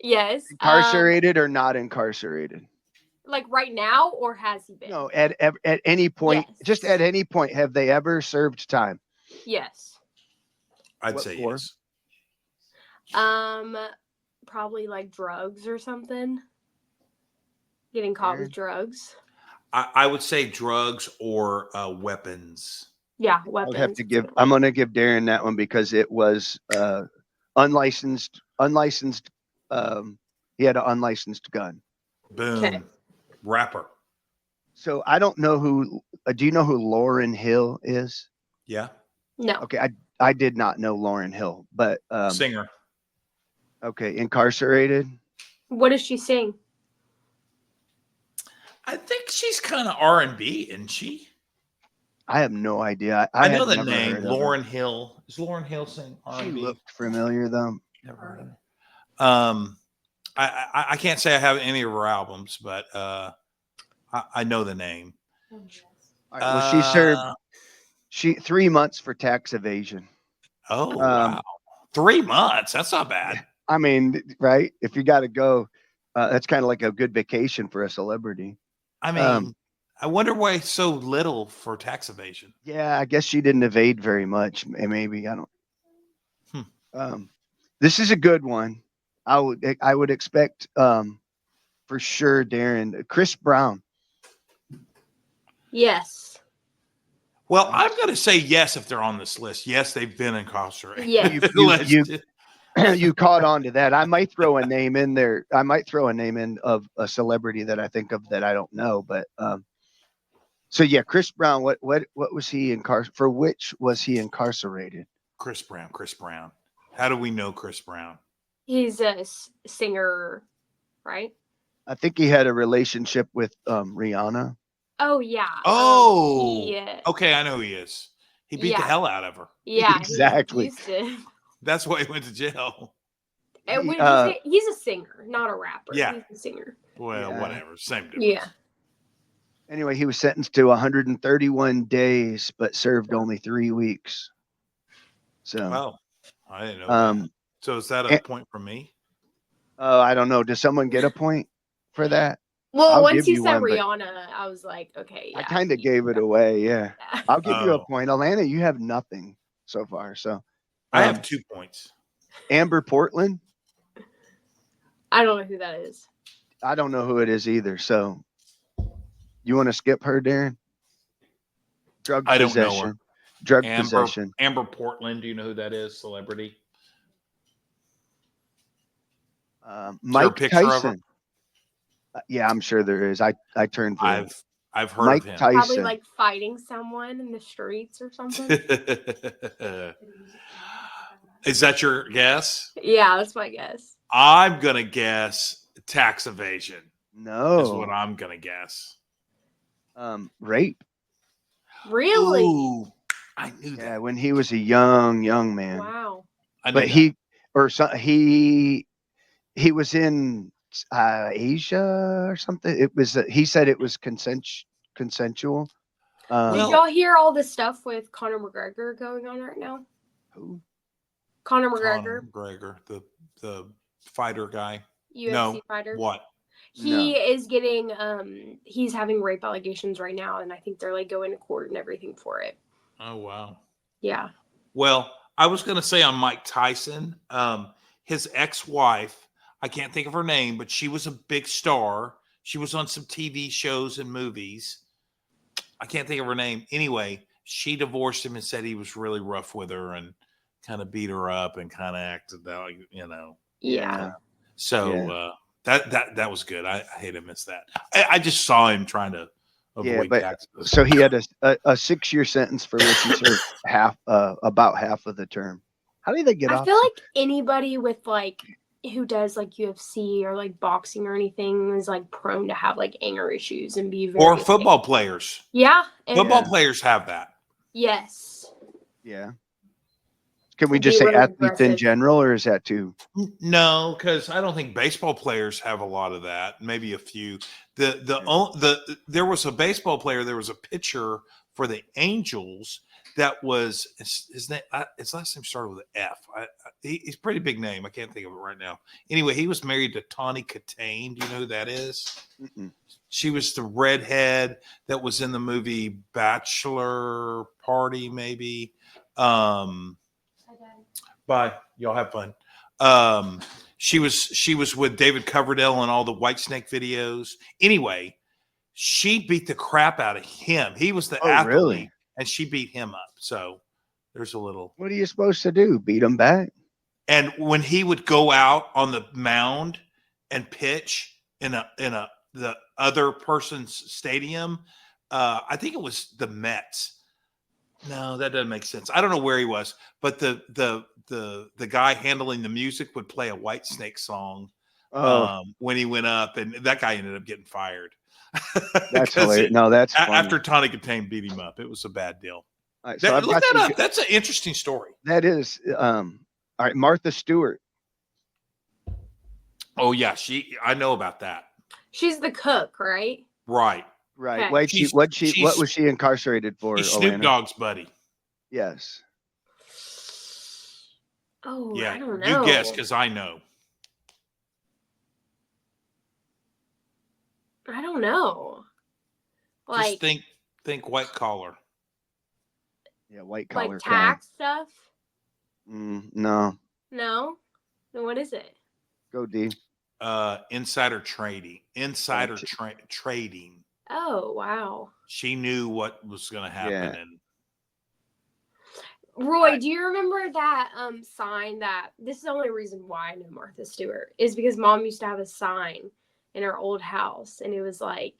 Yes. incarcerated or not incarcerated? Like right now, or has he been? No, at any point, Yes. just at any point, have they ever served time? Yes. I'd What say for? yes. Probably like drugs or something. Getting caught with drugs. I would say drugs or weapons. Yeah, I weapons. would have to give. I'm going to give Darin that one because it was unlicensed. He had an unlicensed gun. Boom. Okay. Rapper. So I don't know who. Do you know who Lauryn Hill is? Yeah. No. Okay, I did not know Lauryn Hill, but Singer. okay, incarcerated. What does she sing? I think she's kind of R&B, isn't she? I have no idea. I know had the never name heard of her. Lauryn Hill. Is Lauryn Hill sing She R&B? looked familiar though. Never heard of her. I can't say I have any of her albums, but I know the name. All right, well, she served 3 months for tax evasion. Oh, wow. 3 months. That's not bad. I mean, right? If you got to go, that's kind of like a good vacation for a celebrity. I mean, I wonder why it's so little for tax evasion. Yeah, I guess she didn't evade very much. Maybe I don't. This is a good one. I would expect for sure, Darin. Chris Brown. Yes. Well, I'm going to say yes if they're on this list. Yes, they've been incarcerated. Yes. You caught on to that. I might throw a name in there. I might throw a name in of a celebrity that I think of that I don't know. But so yeah, Chris Brown. What was he for? Which was he incarcerated? Chris Brown. Chris Brown. How do we know Chris Brown? He's a singer, right? I think he had a relationship with Rihanna. Oh yeah. Oh, okay. I know who he is. He beat the Yeah. hell out of her. Yeah, Exactly. He used to. That's why he went to jail. He's a singer, not a rapper. Yeah. He's a singer. Well, Yeah. whatever. Same difference. Yeah. Anyway, he was sentenced to 131 days, but served only 3 weeks. So, Oh, I didn't know that. So is that a point for me? I don't know. Does someone get a point for that? Well, once you said Rihanna, I was like, okay. Yeah, I kind of gave it away. Yeah. I'll give you a Oh. point. Alana, you have nothing so far. So I have 2 points. Amber Portland. I don't know who that is. I don't know who it is either. So you want to skip her, Darin? Drug I possession. don't know her. Drug possession. Amber Portland. Do you know who that is? Celebrity. Mike Tyson. Yeah, I'm sure there is. I turned through. I've heard Mike of him. Tyson. Probably like fighting someone in the streets or something. Is that your guess? Yeah, that's my guess. I'm gonna guess tax evasion. No, is what I'm gonna guess. Rape. Really? Ooh, I knew that. Yeah, when he was a young man. Wow. But he was in Asia or something. It was. He said it was consensual. Did y'all hear all the stuff with Conor McGregor going on right now? Who? Conor McGregor. Conor McGregor, the fighter guy. UFC fighter. What? He is getting he's having rape allegations right now, and I think they're like going to court and everything for it. Oh wow. Yeah. Well, I was gonna say on Mike Tyson, his ex-wife, I can't think of her name, but she was a big star. She was on some TV shows and movies. I can't think of her name. Anyway, she divorced him and said he was really rough with her and kind of beat her up and kind of acted out, Yeah. So that was good. I hate to miss that. I just saw him trying to avoid taxes. So he had a 6-year sentence for which he served about half of the term. How did they get off? I feel like anybody with like who does like UFC or like boxing or anything is like prone to have like anger issues and be very. Or football players. Yeah. Football players have that. Yes. Yeah. Can we just say athletes in general, or is that too? No, because I don't think baseball players have a lot of that. Maybe a few. There was a baseball player. There was a pitcher for the Angels that was his name. His last name started with an F. He's a pretty big name. I can't think of it right now. Anyway, he was married to Tawny Katane. Do you know who that is? Mm-mm. She was the redhead that was in the movie Bachelor Party, maybe. Bye. Y'all have fun. She was with David Coverdale in all the Whitesnake videos. Anyway, she beat the crap out of him. He was the athlete, really? And she beat him up. So there's a little. What are you supposed to do? Beat him back? And when he would go out on the mound and pitch in the other person's stadium, I think it was the Mets. No, that doesn't make sense. I don't know where he was, but the guy handling the music would play a Whitesnake song when he went up, and that guy ended up getting fired. That's hilarious. No, that's funny. After Tawny Katane beat him up. It was a bad deal. All right, so look that up. That's an interesting story. That is. All right, Martha Stewart. Oh yeah, I know about that. She's the cook, right? Right. Right. Okay. What was she incarcerated for? She's Snoop Dogg's buddy. Yes. Oh, yeah. I don't know. You guess, because I know. I don't know. Like, just think white collar. Yeah, white collar. Like tax stuff. No. No. Then what is it? Go D. Insider trading. Trading. Oh wow. She knew what was going to happen, Yeah. and Roy, do you remember that sign that this is the only reason why I know Martha Stewart is because Mom used to have a sign in her old house, and it was like,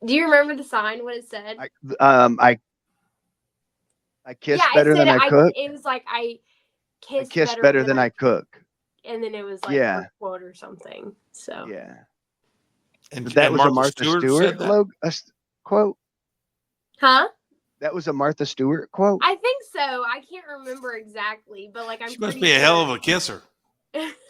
do you remember the sign? What it said? I kiss better than I cook. It was like I I kiss better than I cook. And then it was like Yeah. a quote or something. So yeah, And that was Martha a Martha Stewart Stewart said that? quote. Huh? That was a Martha Stewart quote. I think so. I can't remember exactly, but like She must be a hell of a kisser.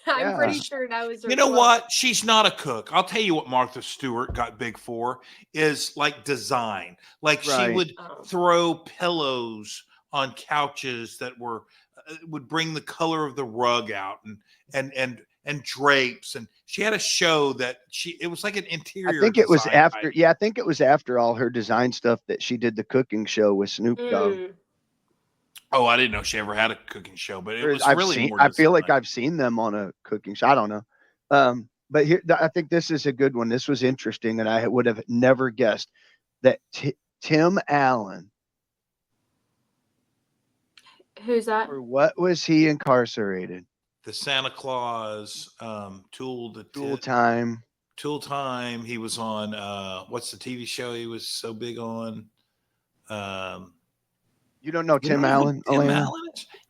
I'm pretty sure that was her You know quote. what? She's not a cook. I'll tell you what Martha Stewart got big for is like design. Like she would throw pillows on couches that were would bring the color of the rug out and drapes, and she had a show that it was like an interior. I think it was after. type. Yeah, I think it was after all her design stuff that she did the cooking show with Snoop Dogg. Oh, I didn't know she ever had a cooking show, but it was really more. I feel like I've seen them on a cooking show. I don't know. But here, I think this is a good one. This was interesting, and I would have never guessed that Tim Allen. Who's that? For what was he incarcerated? The Santa Claus, Tool Time. Tool Time. He was on what's the TV show he was so big on? You don't know Tim Allen? Tim Allen?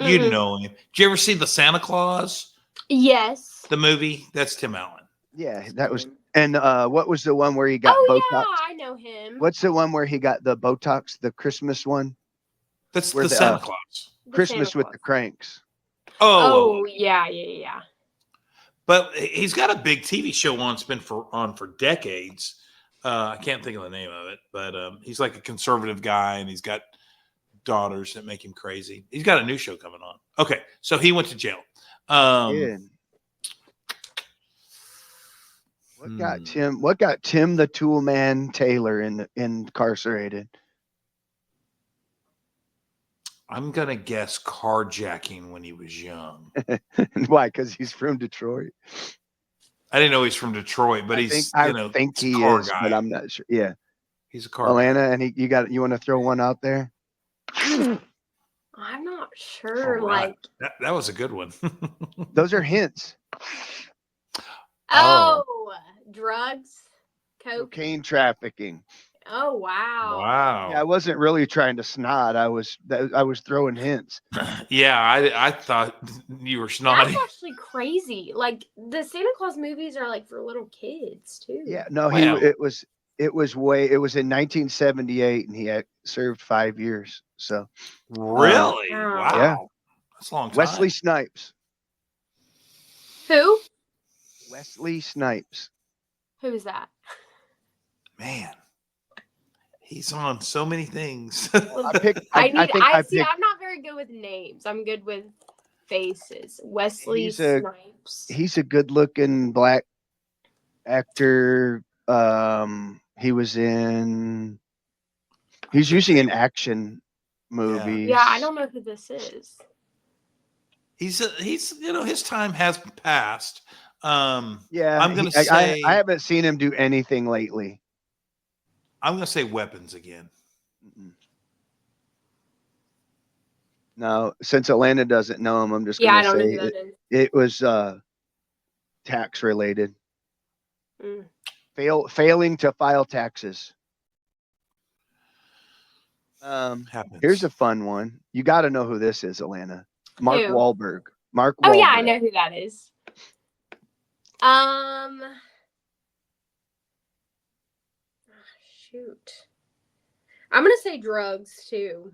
You know him. Did you ever see the Santa Claus? Yes. The movie? That's Tim Allen. Yeah, that was. And what was the one where he got Botox? Yeah, I know him. What's the one where he got the Botox? The Christmas one? That's the Santa Claus. Christmas with the Cranks. Oh, yeah. But he's got a big TV show on. It's been on for decades. I can't think of the name of it, but he's like a conservative guy, and he's got daughters that make him crazy. He's got a new show coming on. Okay, so he went to jail. What got Tim the Tool Man Taylor incarcerated? I'm gonna guess carjacking when he was young. Why? Because he's from Detroit. I didn't know he's from Detroit, but I think he is, but I'm not sure. Yeah, he's a car. Alana, and you want to throw one out there? I'm not sure. Right. Like that was a good one. Those are hints. Drugs, cocaine trafficking. Oh wow! Wow. Yeah, I wasn't really trying to snot. I was throwing hints. Yeah, I thought you were snotty. That's actually crazy. Like the Santa Claus movies are like for little kids too. Yeah, no, it was in 1978, and he had served 5 years. So really, wow, yeah, that's a long time. Wesley Snipes. Who? Wesley Snipes. Who is that? Man. He's on so many things. I'm not very good with names. I'm good with faces. Wesley Snipes. He's a good-looking black actor. He's usually in action movies. Yeah, I don't know who this is. He's his time has passed. Yeah, I'm gonna say I haven't seen him do anything lately. I'm going to say weapons again. No, since Alana doesn't know him, I'm just going to say it was tax related. Failing to file taxes. Here's a fun one. You got to know who this is, Alana. Mark Wahlberg. Mark Wahlberg. Oh yeah, I know who that is. Shoot. I'm going to say drugs too.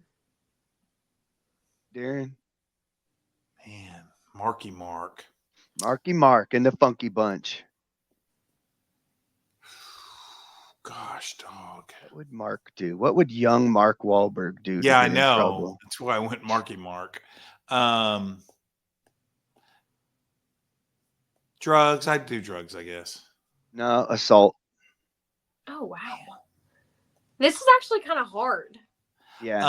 Darin? Man, Marky Mark. Marky Mark and the Funky Bunch. Gosh, dog. What would Mark do? What would young Mark Wahlberg do? Yeah, I know. That's why I went Marky Mark. Drugs. I'd do drugs, I guess. No, assault. Oh, wow. This is actually kind of hard. Yeah.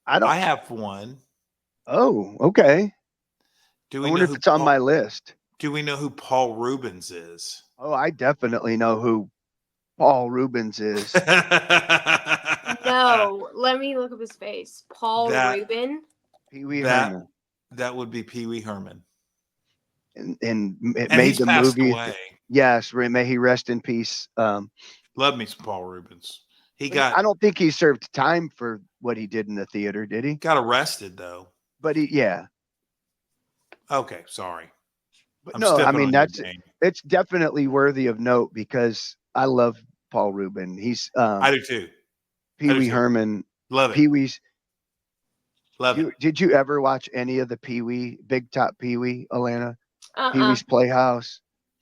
I have one. Oh, okay. I wonder if it's on my list. Do we know who Paul Rubens is? Oh, I definitely know who Paul Rubens is. No, No, let me look up his face. Paul That- Rubin. Pee Wee that Herman, that would be Pee Wee Herman, and it and made he's the passed movie. away. Yes, may he rest in peace. Love me some Paul Rubens. He I got don't think he served time for what he did in the theater, did he? arrested though. But yeah. Okay, sorry. But I'm no, I stepping mean on your that's game. it's definitely worthy of note because I love Paul Rubin. He's I do too. Pee Wee too. Herman. Love it. Pee Wee's. Love it. Did you ever watch any of the Pee Wee, Big Top Pee Wee, Alana? Pee Uh-uh. Wee's Playhouse.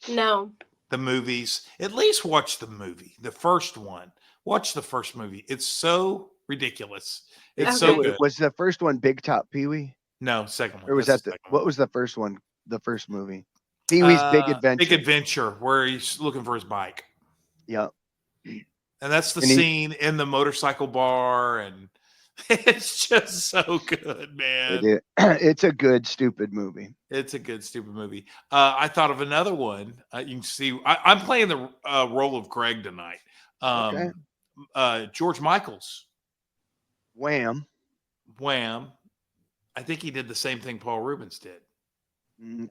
No. The movies. At least watch the movie, the first one. Watch the first movie. It's so ridiculous. It's so Okay. good. Was the first one Big Top Pee Wee? No, second one. Or was That's that the second what one. was the first one? The first movie? Pee Wee's Big Adventure. Big Adventure, where he's looking for his bike. Yeah. And that's the And he- scene in the motorcycle bar, and it's just so good, man. It's a good, stupid movie. It's a good, stupid movie. I thought of another one. You can see I'm playing the role of Greg tonight. Okay. George Michael's Wham. Wham. I think he did the same thing Paul Rubens did.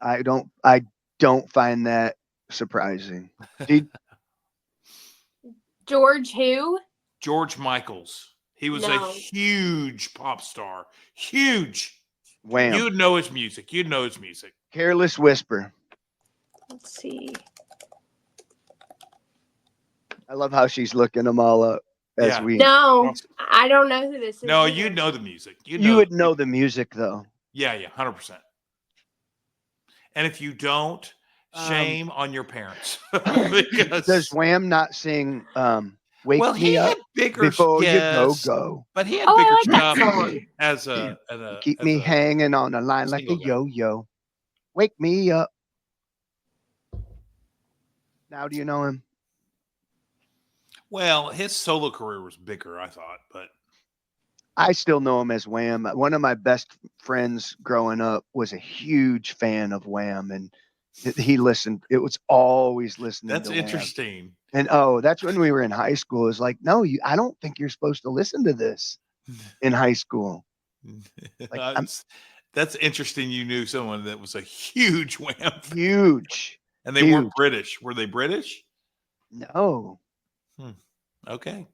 I don't find that surprising. George who? George Michael's. He was a No. huge pop star. Huge. Wham. You'd know his music. Careless Whisper. Let's see. I love how she's looking them all up as Yeah. we. No, I don't know who this is. No, either. you'd know the music. You would know the music though. Yeah, 100%. And if you don't, shame on your parents. Because Does Wham not sing "Wake well, Me he Up had bigger Before yes, You Go"? but he had Oh, I bigger like that stuff song. as a Keep as me a- hanging on a line like a single guy. yo-yo. Wake me up. Now, do you know him? Well, his solo career was bigger, I thought, but I still know him as Wham. One of my best friends growing up was a huge fan of Wham, and he listened. It was always listening. that's to Wham. interesting. And that's when we were in high school. It's like, no, I don't think you're supposed to listen to this in high school. That's interesting. You knew someone that was a huge Wham fan. Huge. And they weren't British. Were they British? No. Okay.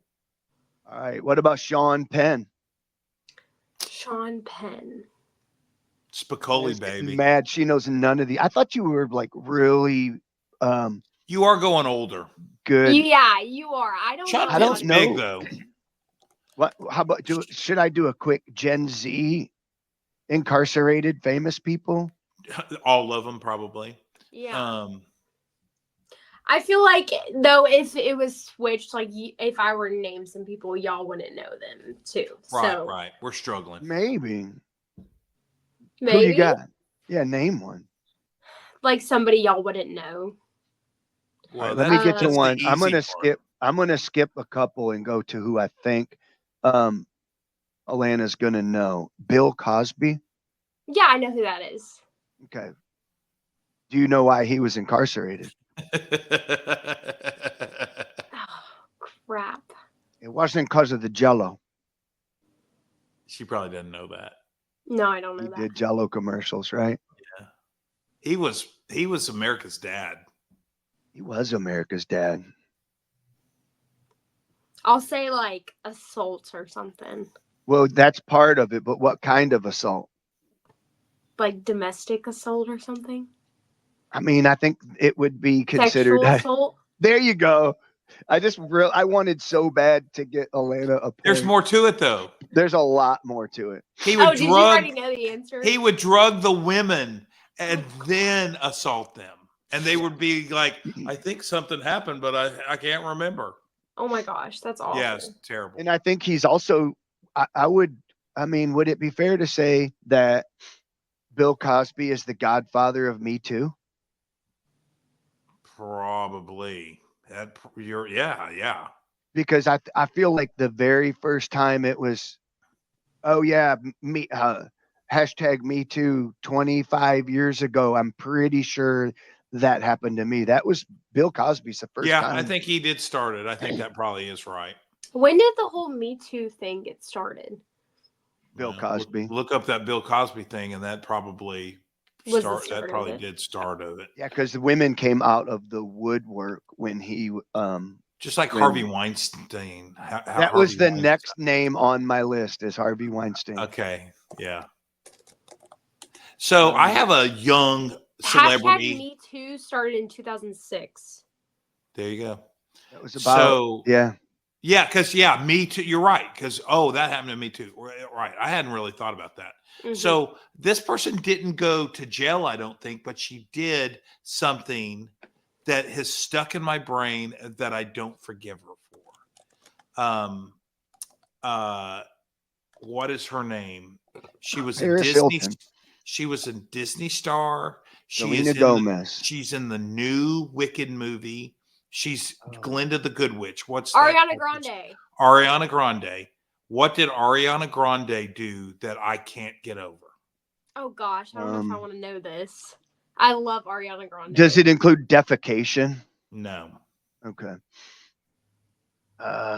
All right. What about Sean Penn? Sean Penn. Spicoli, baby. Mad. She knows none of the. I thought you were like really You are going older. good. Yeah, you are. I don't Sean know. I don't Penn's know. big, though. What? How about should I do a quick Gen Z incarcerated famous people? All of them, probably. Yeah. I feel like though if it was switched, like if I were to name some people, y'all wouldn't know them too. Right. We're struggling. Maybe. Maybe Who you got? Yeah, name one. like somebody y'all wouldn't know. Well, All right, let me get to that's the one. I'm easy gonna part. skip. I'm gonna skip a couple and go to who I think Alana's gonna know. Bill Cosby. Yeah, I know who that is. Okay. Do you know why he was incarcerated? Oh, crap. It wasn't because of the Jello. She probably doesn't know that. No, I don't know He that. did Jello commercials, right? He was America's dad. He was America's dad. I'll say like assault or something. Well, that's part of it, but what kind of assault? Like domestic assault or something. I mean, I think it would be considered. Sexual assault. There you go. I wanted so bad to get Alana a point. There's more to it, though. There's a lot more to it. He would Oh, did you already know the answer? He would drug the women and then assault them, and they would be like, "I think something happened, but I can't remember." Oh my gosh, that's awful. Yeah, it's terrible. And I think he's also. Would it be fair to say that Bill Cosby is the godfather of Me Too? Probably. Yeah. Because I feel like the very first time it was, oh yeah, me hashtag Me Too 25 years ago. I'm pretty sure that happened to me. That was Bill Cosby's the first time. I think he did start it. I think that probably is right. When did the whole Me Too thing get started? Bill Yeah, Cosby. Look up that Bill Cosby thing, and that probably Was the start. start That of probably it. did start of it. Yeah, because the women came out of the woodwork when he Just like when Harvey Weinstein. that was Harvey the Weinstein. next name on my list is Harvey Weinstein. Okay, yeah. So I have a young celebrity. Me Too started in 2006. There you go. That was about yeah, because Me Too. You're right. Because that happened to me too. Right. I hadn't really thought about that. Mhm. So this person didn't go to jail, I don't think, but she did something that has stuck in my brain that I don't forgive her for. What is her name? She was a Paris Disney. Hilton. She was a Disney star. Selena Gomez. She's in the new Wicked movie. She's Glinda the Good Witch. What's Ariana that? Grande. Ariana Grande. What did Ariana Grande do that I can't get over? Oh gosh, I don't know if I want to know this. I love Ariana Grande. Does it include defecation? No. Okay.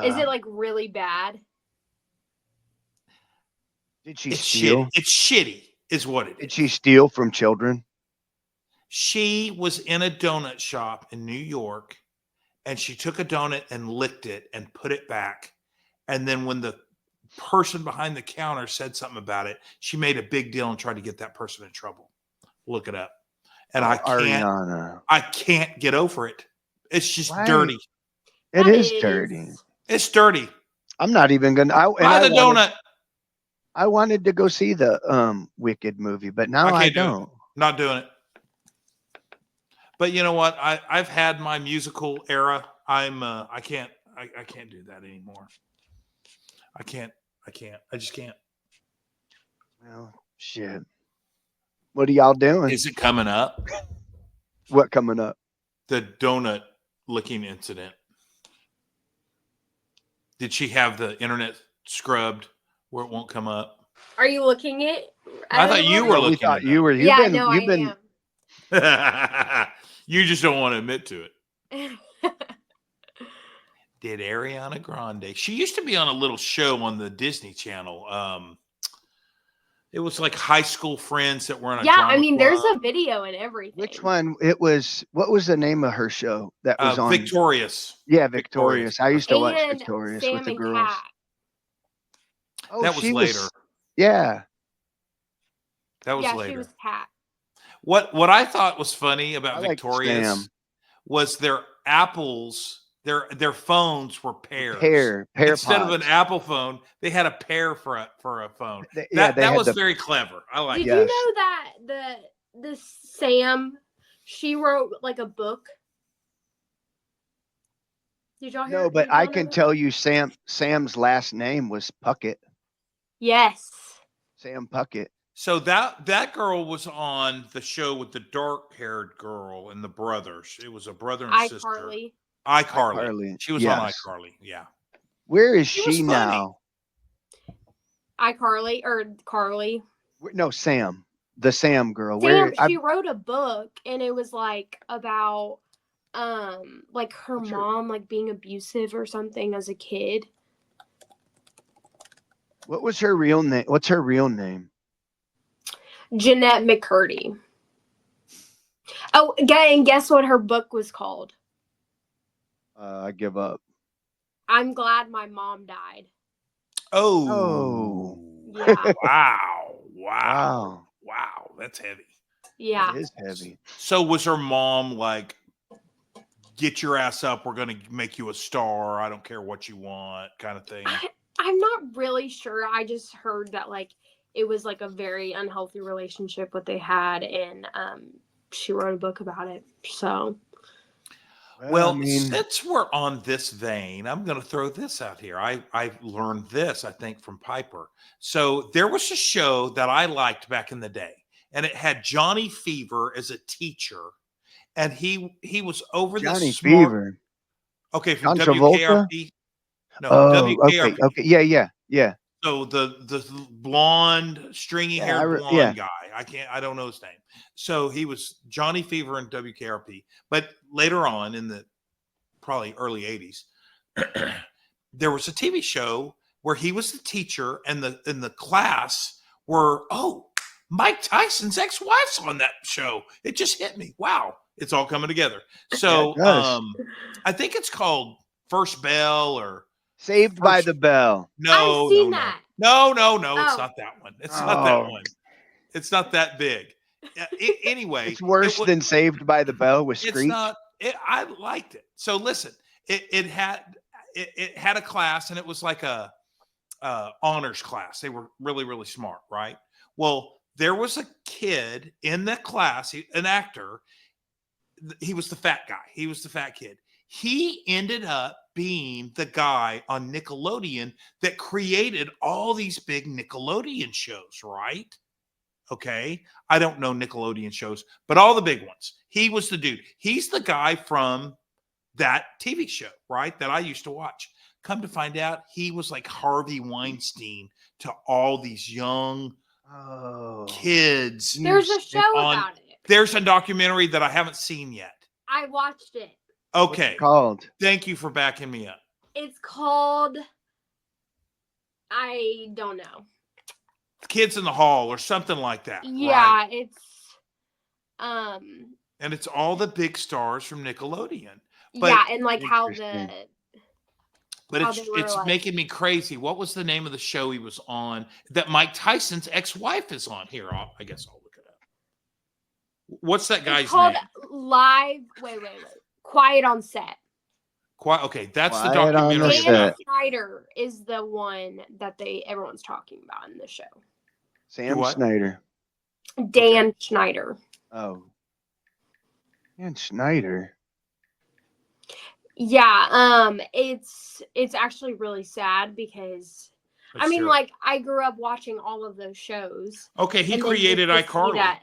Is it like really bad? Did she It's steal? shitty. It's shitty, is what it is. Did she steal from children? She was in a donut shop in New York, and she took a donut and licked it and put it back. And then when the person behind the counter said something about it, she made a big deal and tried to get that person in trouble. Look it up. And Ariana. I can't get over it. It's just Why? dirty. It is dirty. It's dirty. I'm not even gonna. Buy the donut. I wanted to go see the Wicked movie, but now I don't. Not doing it. But you know what? I've had my musical era. I can't do that anymore. I just can't. Well, shit. What are y'all doing? Is it coming up? What coming up? The donut licking incident. Did she have the internet scrubbed where it won't come up? Are you looking it? I thought you were looking. We thought you were. I am. You just don't want to admit to it. Did Ariana Grande? She used to be on a little show on the Disney Channel. It was like high school friends that were on a drama club. There's a video and everything. Which one? It was. What was the name of her show that was on? Victorious. Yeah, Victorious. I used to watch Victorious Sam with the and girls. Kat. Oh, that was later. Yeah. That was later. Yeah, she was Kat. What I thought was funny about Victorious was their apples. Their phones were pears. Pear Instead pods. of an Apple phone, they had a pear for a phone. That was very clever. I like. Did you know that the Sam, she wrote like a book? Did y'all hear? No, but I can tell you, Sam's last name was Puckett. Yes. Sam Puckett. So that girl was on the show with the dark-haired girl and the brothers. It was a brother and sister. iCarly. She was on iCarly. Yeah. Where is she now? iCarly or Carly? No, Sam. The Sam girl. She wrote a book, and it was like about like her mom like being abusive or something as a kid. What was her real name? What's her real name? Jeanette McCurdy. Oh, and guess what her book was called? I give up. I'm glad my mom died. Oh. Yeah. Wow. That's heavy. Yeah. It is heavy. So was her mom like, get your ass up, we're going to make you a star, I don't care what you want kind of thing? I'm not really sure. I just heard that like it was like a very unhealthy relationship what they had, and she wrote a book about it. So well, since we're on this vein, I'm going to throw this out here. I learned this, I think, from Piper. So there was a show that I liked back in the day, and it had Johnny Fever as a teacher, and he was over Johnny the smart. Fever. Okay, from Travolta? WKRP. No, WKRP. Okay. Yeah. So the blonde, stringy-haired blonde guy. I don't know his name. So he was Johnny Fever in WKRP. But later on in the probably early 80s, there was a TV show where he was the teacher, and the class were, oh, Mike Tyson's ex-wife's on that show. It just hit me. Wow, it's all coming together. So I think it's called First Bell or Saved by the Bell. No, I've seen no, that. no, it's Oh. not that one. It's not that one. It's not that big. Anyway, It's worse than Saved by the Bell with Screech. It's not. I liked it. So listen, it had a class, and it was like a honors class. They were really, really smart, right? Well, there was a kid in the class, an actor. He was the fat guy. He was the fat kid. He ended up being the guy on Nickelodeon that created all these big Nickelodeon shows, right? Okay. I don't know Nickelodeon shows, but all the big ones. He was the dude. He's the guy from that TV show, right? That I used to watch. Come to find out, he was like Harvey Weinstein to all these young kids. There's a show about it. There's a documentary that I haven't seen yet. I watched it. Okay. What's it called? Thank you for backing me up. It's called, I don't know. Kids in the Hall or something like that. Yeah, right? it's and it's all the big stars from Nickelodeon. But, yeah, and like how it's like, making me crazy. What was the name of the show he was on that Mike Tyson's ex-wife is on? Here, I guess I'll look it up. What's that guy's name? Live. Wait. Quiet on Set. Okay, that's the documentary. Dan Schneider is the one that everyone's talking about in the show. Sam Snyder. Dan Schneider. Oh. Dan Schneider. Yeah, it's actually really sad because I mean, like, I grew up watching all of those shows. Okay, he created iCarly.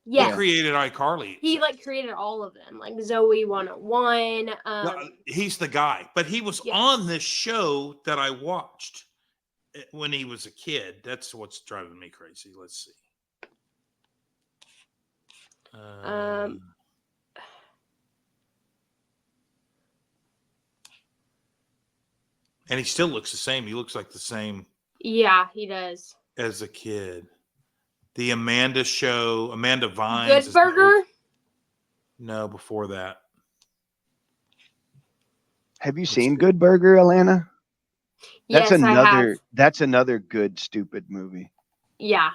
Yes. He created iCarly. He created all of them, like Zoe 101. He's the guy, but he was on this show that I watched when he was a kid. That's what's driving me crazy. Let's see. And he still looks the same. He looks like the same. Yeah, he does. As a kid. The Amanda show, Amanda Vines. Good Burger? No, before that. Have you seen Good Burger, Alana? Yes, I have. That's another good, stupid movie. Yeah.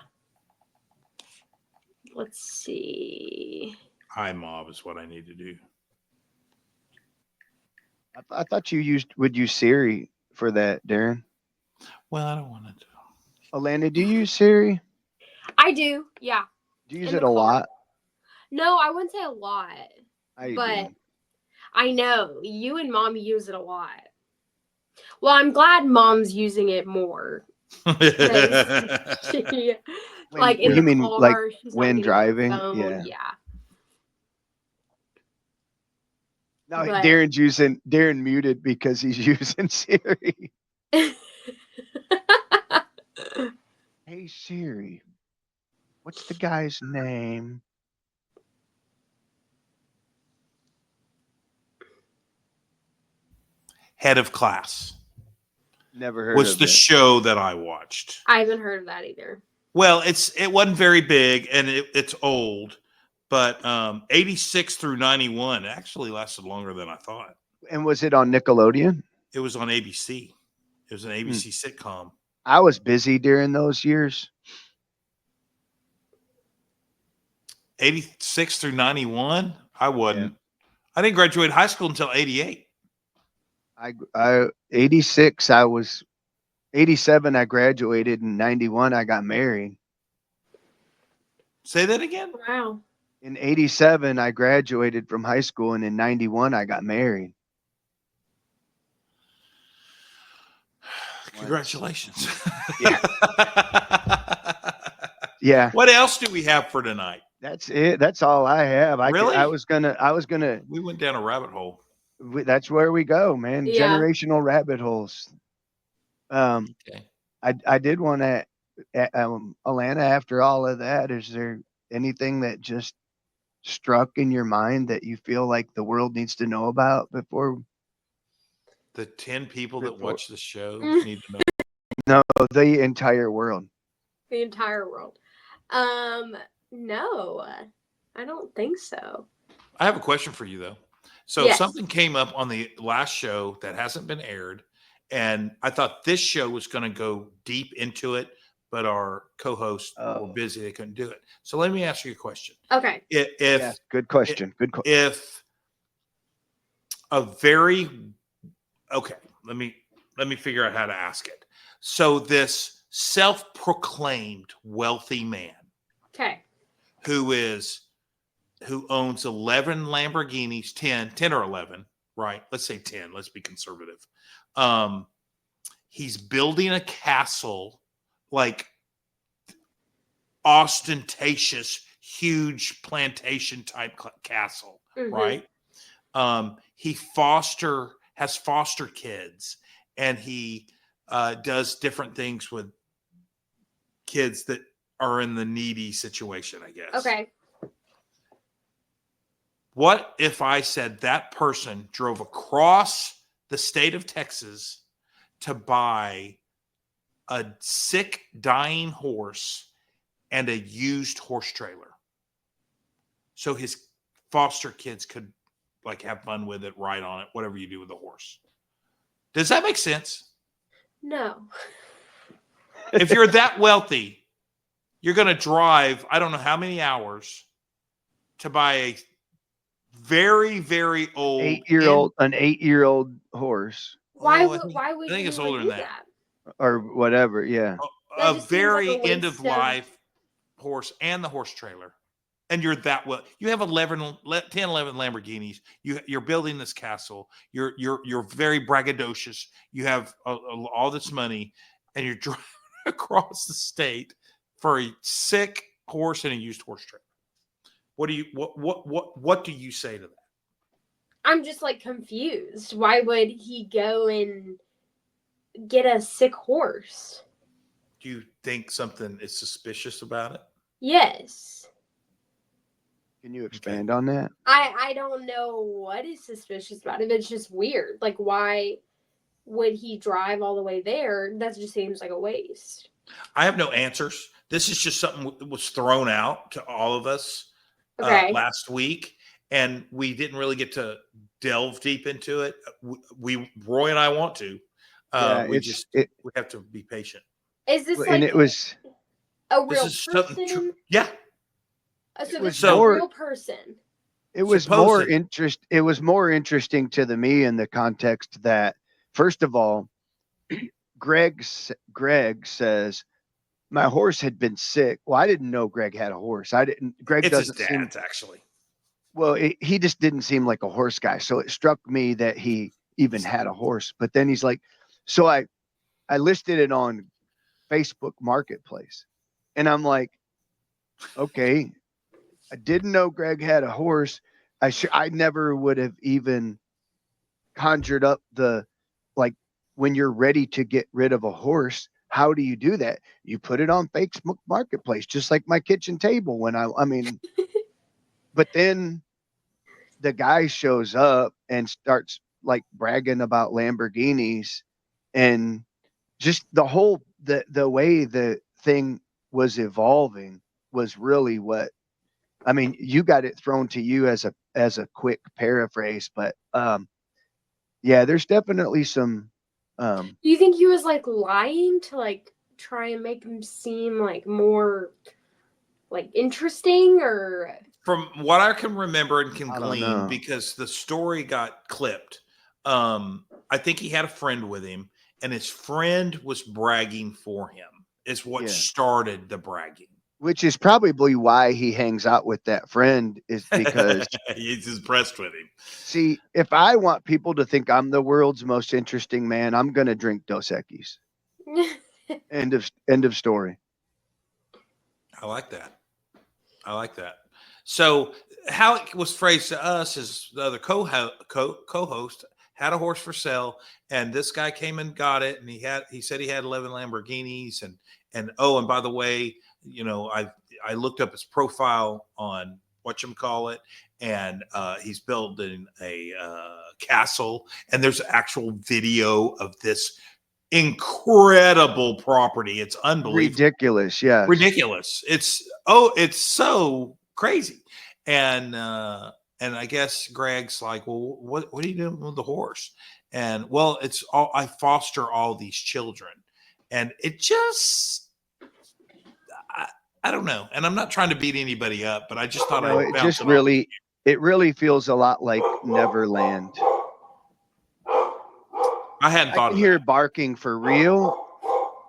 Let's see. iMob is what I need to do. I thought you would use Siri for that, Darin. Well, I don't want to do. Alana, do you use Siri? I do, yeah. Do you use it a lot? No, I wouldn't say a lot. But I know you and Mom use it a lot. Well, I'm glad Mom's using it more. Like in the car, like when driving? Yeah. No, Darin muted because he's using Siri. Hey Siri, what's the guy's name? Head of Class. Never heard was of the it. Show that I watched. I haven't heard of that either. Well, it wasn't very big and it's old, but 86 through 91 actually lasted longer than I thought. And was it on Nickelodeon? It was on ABC. It was an ABC sitcom. I was busy during those years. 86 through 91? I wasn't. Yeah. I didn't graduate high school until 88. 86, I was 87, I graduated. In 91, I got married. Say that again? Wow. In 87, I graduated from high school, and in 91, I got married. Congratulations. Yeah. Yeah. What else do we have for tonight? That's it. That's all I have. Really? I was gonna. We went down a rabbit hole. That's where we go, man. Yeah. Generational rabbit holes. Okay. I did want to, Alana, after all of that, is there anything that just struck in your mind that you feel like the world needs to know about before? The 10 people that Report. watch the show need to know. No, the entire world. The entire world. No, I don't think so. I have a question for you, though. So Yes. something came up on the last show that hasn't been aired, and I thought this show was going to go deep into it, but our co-hosts were busy; they couldn't do it. So let me ask you a question. Okay. Yes, good question. Good question. If a very okay, let me figure out how to ask it. So this self-proclaimed wealthy man, Okay. who owns 11 Lamborghinis, 10 or 11, right? Let's say 10. Let's be conservative. He's building a castle, like ostentatious, huge plantation type castle, right? He has foster kids, and he does different things with kids that are in the needy situation, I guess. Okay. What if I said that person drove across the state of Texas to buy a sick, dying horse and a used horse trailer, so his foster kids could like have fun with it, ride on it, whatever you do with the horse? Does that make sense? No. If you're that wealthy, you're going to drive, I don't know how many hours to buy a very, very old an 8-year-old horse Why I would think you it's would older do than that. or whatever. Yeah. That A just seems very like a end of waste of- life horse and the horse trailer. And you're that well. You have 10, 11 Lamborghinis. You're building this castle. You're very braggadocious. You have all this money, and you're driving across the state for a sick horse and a used horse trailer. What do you say to that? I'm just like confused. Why would he go and get a sick horse? Do you think something is suspicious about it? Yes. Can you expand on that? I don't know what is suspicious about it. It's just weird. Like, why would he drive all the way there? That just seems like a waste. I have no answers. This is just something that was thrown out to all of us last week, and we didn't really get to delve deep into it. Roy and I want to. We have to be patient. Is this and it was a real person? Yeah. So this is a real person. It was more interesting to me in the context that, first of all, Greg says my horse had been sick. Well, I didn't know Greg had a horse. Greg it's doesn't his dad's actually. Well, he just didn't seem like a horse guy. So it struck me that he even had a horse. But then he's like, so I listed it on Facebook Marketplace, and I'm like, okay, I didn't know Greg had a horse. I never would have even conjured up when you're ready to get rid of a horse, how do you do that? You put it on Facebook Marketplace, just like my kitchen table but then the guy shows up and starts like bragging about Lamborghinis, and just the way the thing was evolving was really what, you got it thrown to you as a quick paraphrase, but yeah, there's definitely some. Do you think he was like lying to like try and make him seem like more like interesting? Or from what I can remember and can glean, because the story got clipped, I think he had a friend with him, and his friend was bragging for him, is what started the bragging. Which is probably why he hangs out with that friend, is because he's impressed with him. See, if I want people to think I'm the world's most interesting man, I'm going to drink Dos Equis. End of story. I like that. So how it was phrased to us is the other co-host had a horse for sale, and this guy came and got it, and he said he had 11 Lamborghinis, and by the way, I looked up his profile on whatchamacallit, and he's building a castle, and there's actual video of this incredible property. It's unbelievable. Ridiculous. Yeah. Ridiculous. It's so crazy. And I guess Greg's like, well, what are you doing with the horse? And well, it's all, I foster all these children, and it just, I don't know. And I'm not trying to beat anybody up, but I just thought No, I'd it bounce just it really, it really feels a lot like Neverland. I hadn't I thought can of hear that. barking for real,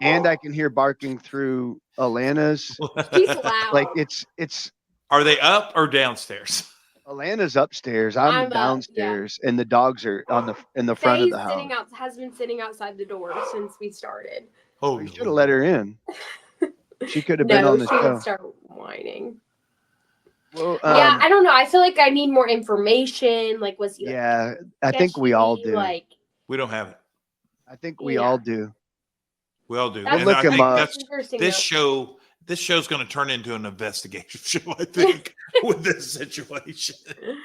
and I can hear barking through Alana's. He's loud. Like it's Are they up or downstairs? Alana's upstairs. I'm I'm up, yeah. downstairs, and the dogs are in the front of Faye's the house. has been sitting outside the door since we started. Oh, You should have let her in. She could have been No, on the she would show. start whining. Well, Yeah, I don't know. I feel like I need more information. Like, was he? Like, yeah, I think we all do. Like, we don't have it. I think we all do. We all do. That's, And look I him think up. that's interesting. this show. This show's going to turn into an investigation show, I think, with this situation.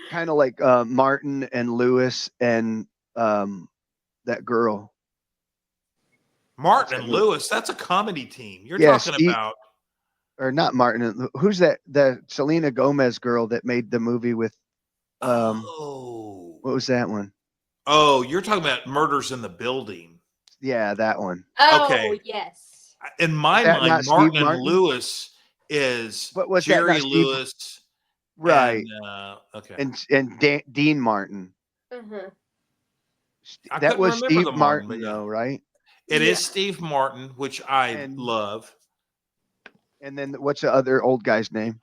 Kind of like Martin and Lewis and that girl. Martin and Lewis, that's a comedy team. You're Yeah, talking Steve- about. Or not Martin. Who's that? The Selena Gomez girl that made the movie with. What was that one? Oh, you're talking about Murders in the Building. Yeah, that one. Oh, Okay. yes. In my Is that mind, not Steve Martin and Martin? Lewis is What was that, Jerry not Steve- Lewis. Right. And, okay. And Dean Martin. Uh-huh. I That couldn't was remember Steve the Martin, but yeah. though, right? It Yeah. is Steve Martin, which I And- love. And then what's the other old guy's name?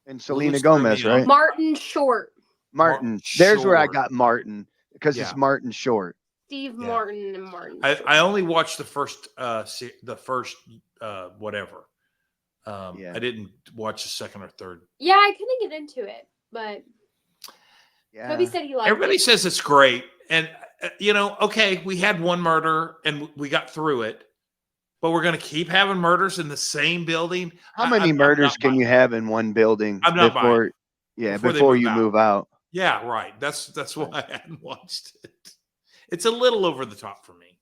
And Selena Lewis threw Gomez, me off. right? Martin Short. Martin. There's where I Short. got Martin because Yeah. it's Martin Short. Steve Yeah. Martin and Martin. I only watched the first whatever. Yeah. I didn't watch the second or third. Yeah, I couldn't get into it, but Yeah. Kobe said he liked Everybody it. says it's great, and okay, we had one murder and we got through it, but we're going to keep having murders in the same building. How many murders can you have in one building I'm not buying before? it. Yeah, Before they before move you out. move out. Yeah, right. That's why I hadn't watched it. It's a little over the top for me.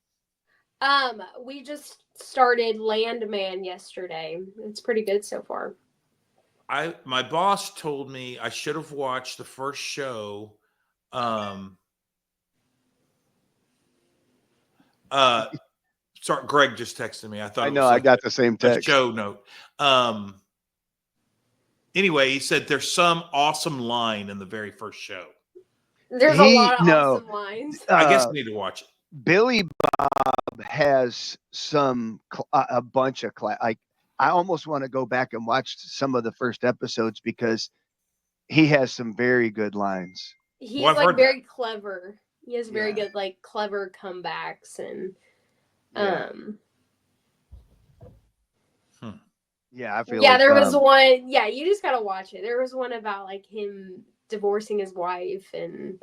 We just started Landman yesterday. It's pretty good so far. My boss told me I should have watched the first show. Sorry, Greg just texted me. I thought I it know. was I like got the same a text. show note. Anyway, he said there's some awesome line in the very first show. There's a lot of awesome lines. I guess I need to watch it. Billy Bob has a bunch of I almost want to go back and watch some of the first episodes because he has some very good lines. He's I've like heard very clever. He has very Yeah. good, like clever comebacks and Yeah. Yeah, I feel yeah, like there was one. Yeah, you just gotta watch it. There was one about like him divorcing his wife, and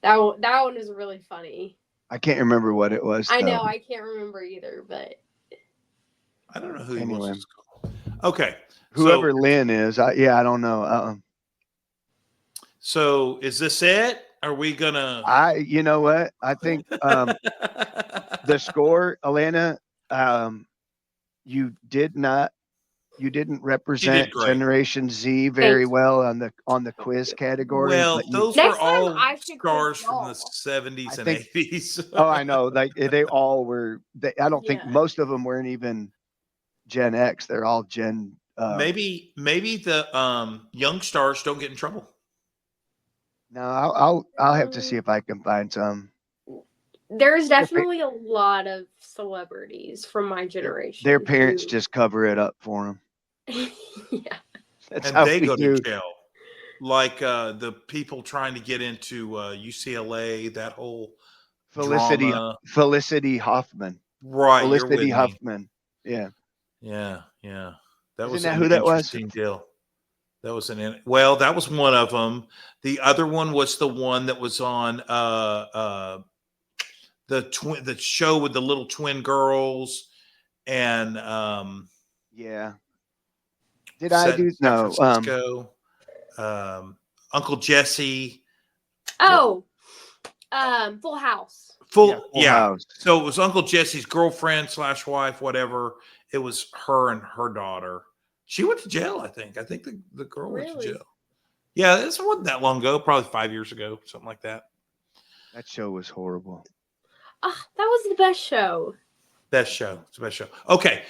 that one was really funny. I can't remember what it was. I though. know, I can't remember either, but I don't know who he Anyway. was. Okay. Whoever Lynn is, I don't know. So is this it? Are we gonna? You know what? I think the score, Alana, you didn't represent great. Generation Z very Thanks. well on the quiz category. Well, but those Next were time all I should stars quiz from y'all. the 70s I and think- 80s. Oh, I know. Like they all were. I don't think Yeah. most of them weren't even Gen X. They're all Gen. Maybe the young stars don't get in trouble. No, I'll have to see if I can find some. there's definitely a lot of celebrities from my generation. Their parents who- just cover it up for them. yeah. That's And how they we go do. to jail. Like the people trying to get into UCLA, that whole drama. Felicity Huffman. Right, you're with Felicity me. Huffman. Yeah. Yeah. That Isn't was that an who that was? interesting deal. That was that was one of them. The other one was the one that was on the show with the little twin girls, and Yeah. Did I do San no? Francisco. Uncle Jesse. Oh, Full House. Full Yeah. House. So it was Uncle Jesse's girlfriend / wife, whatever. It was her and her daughter. She went to jail, I think. I think the girl went to Really? jail. Yeah, this wasn't that long ago, probably 5 years ago, something like that. That show was horrible. Ah, that was the best show. Best show. It's the best show. Okay.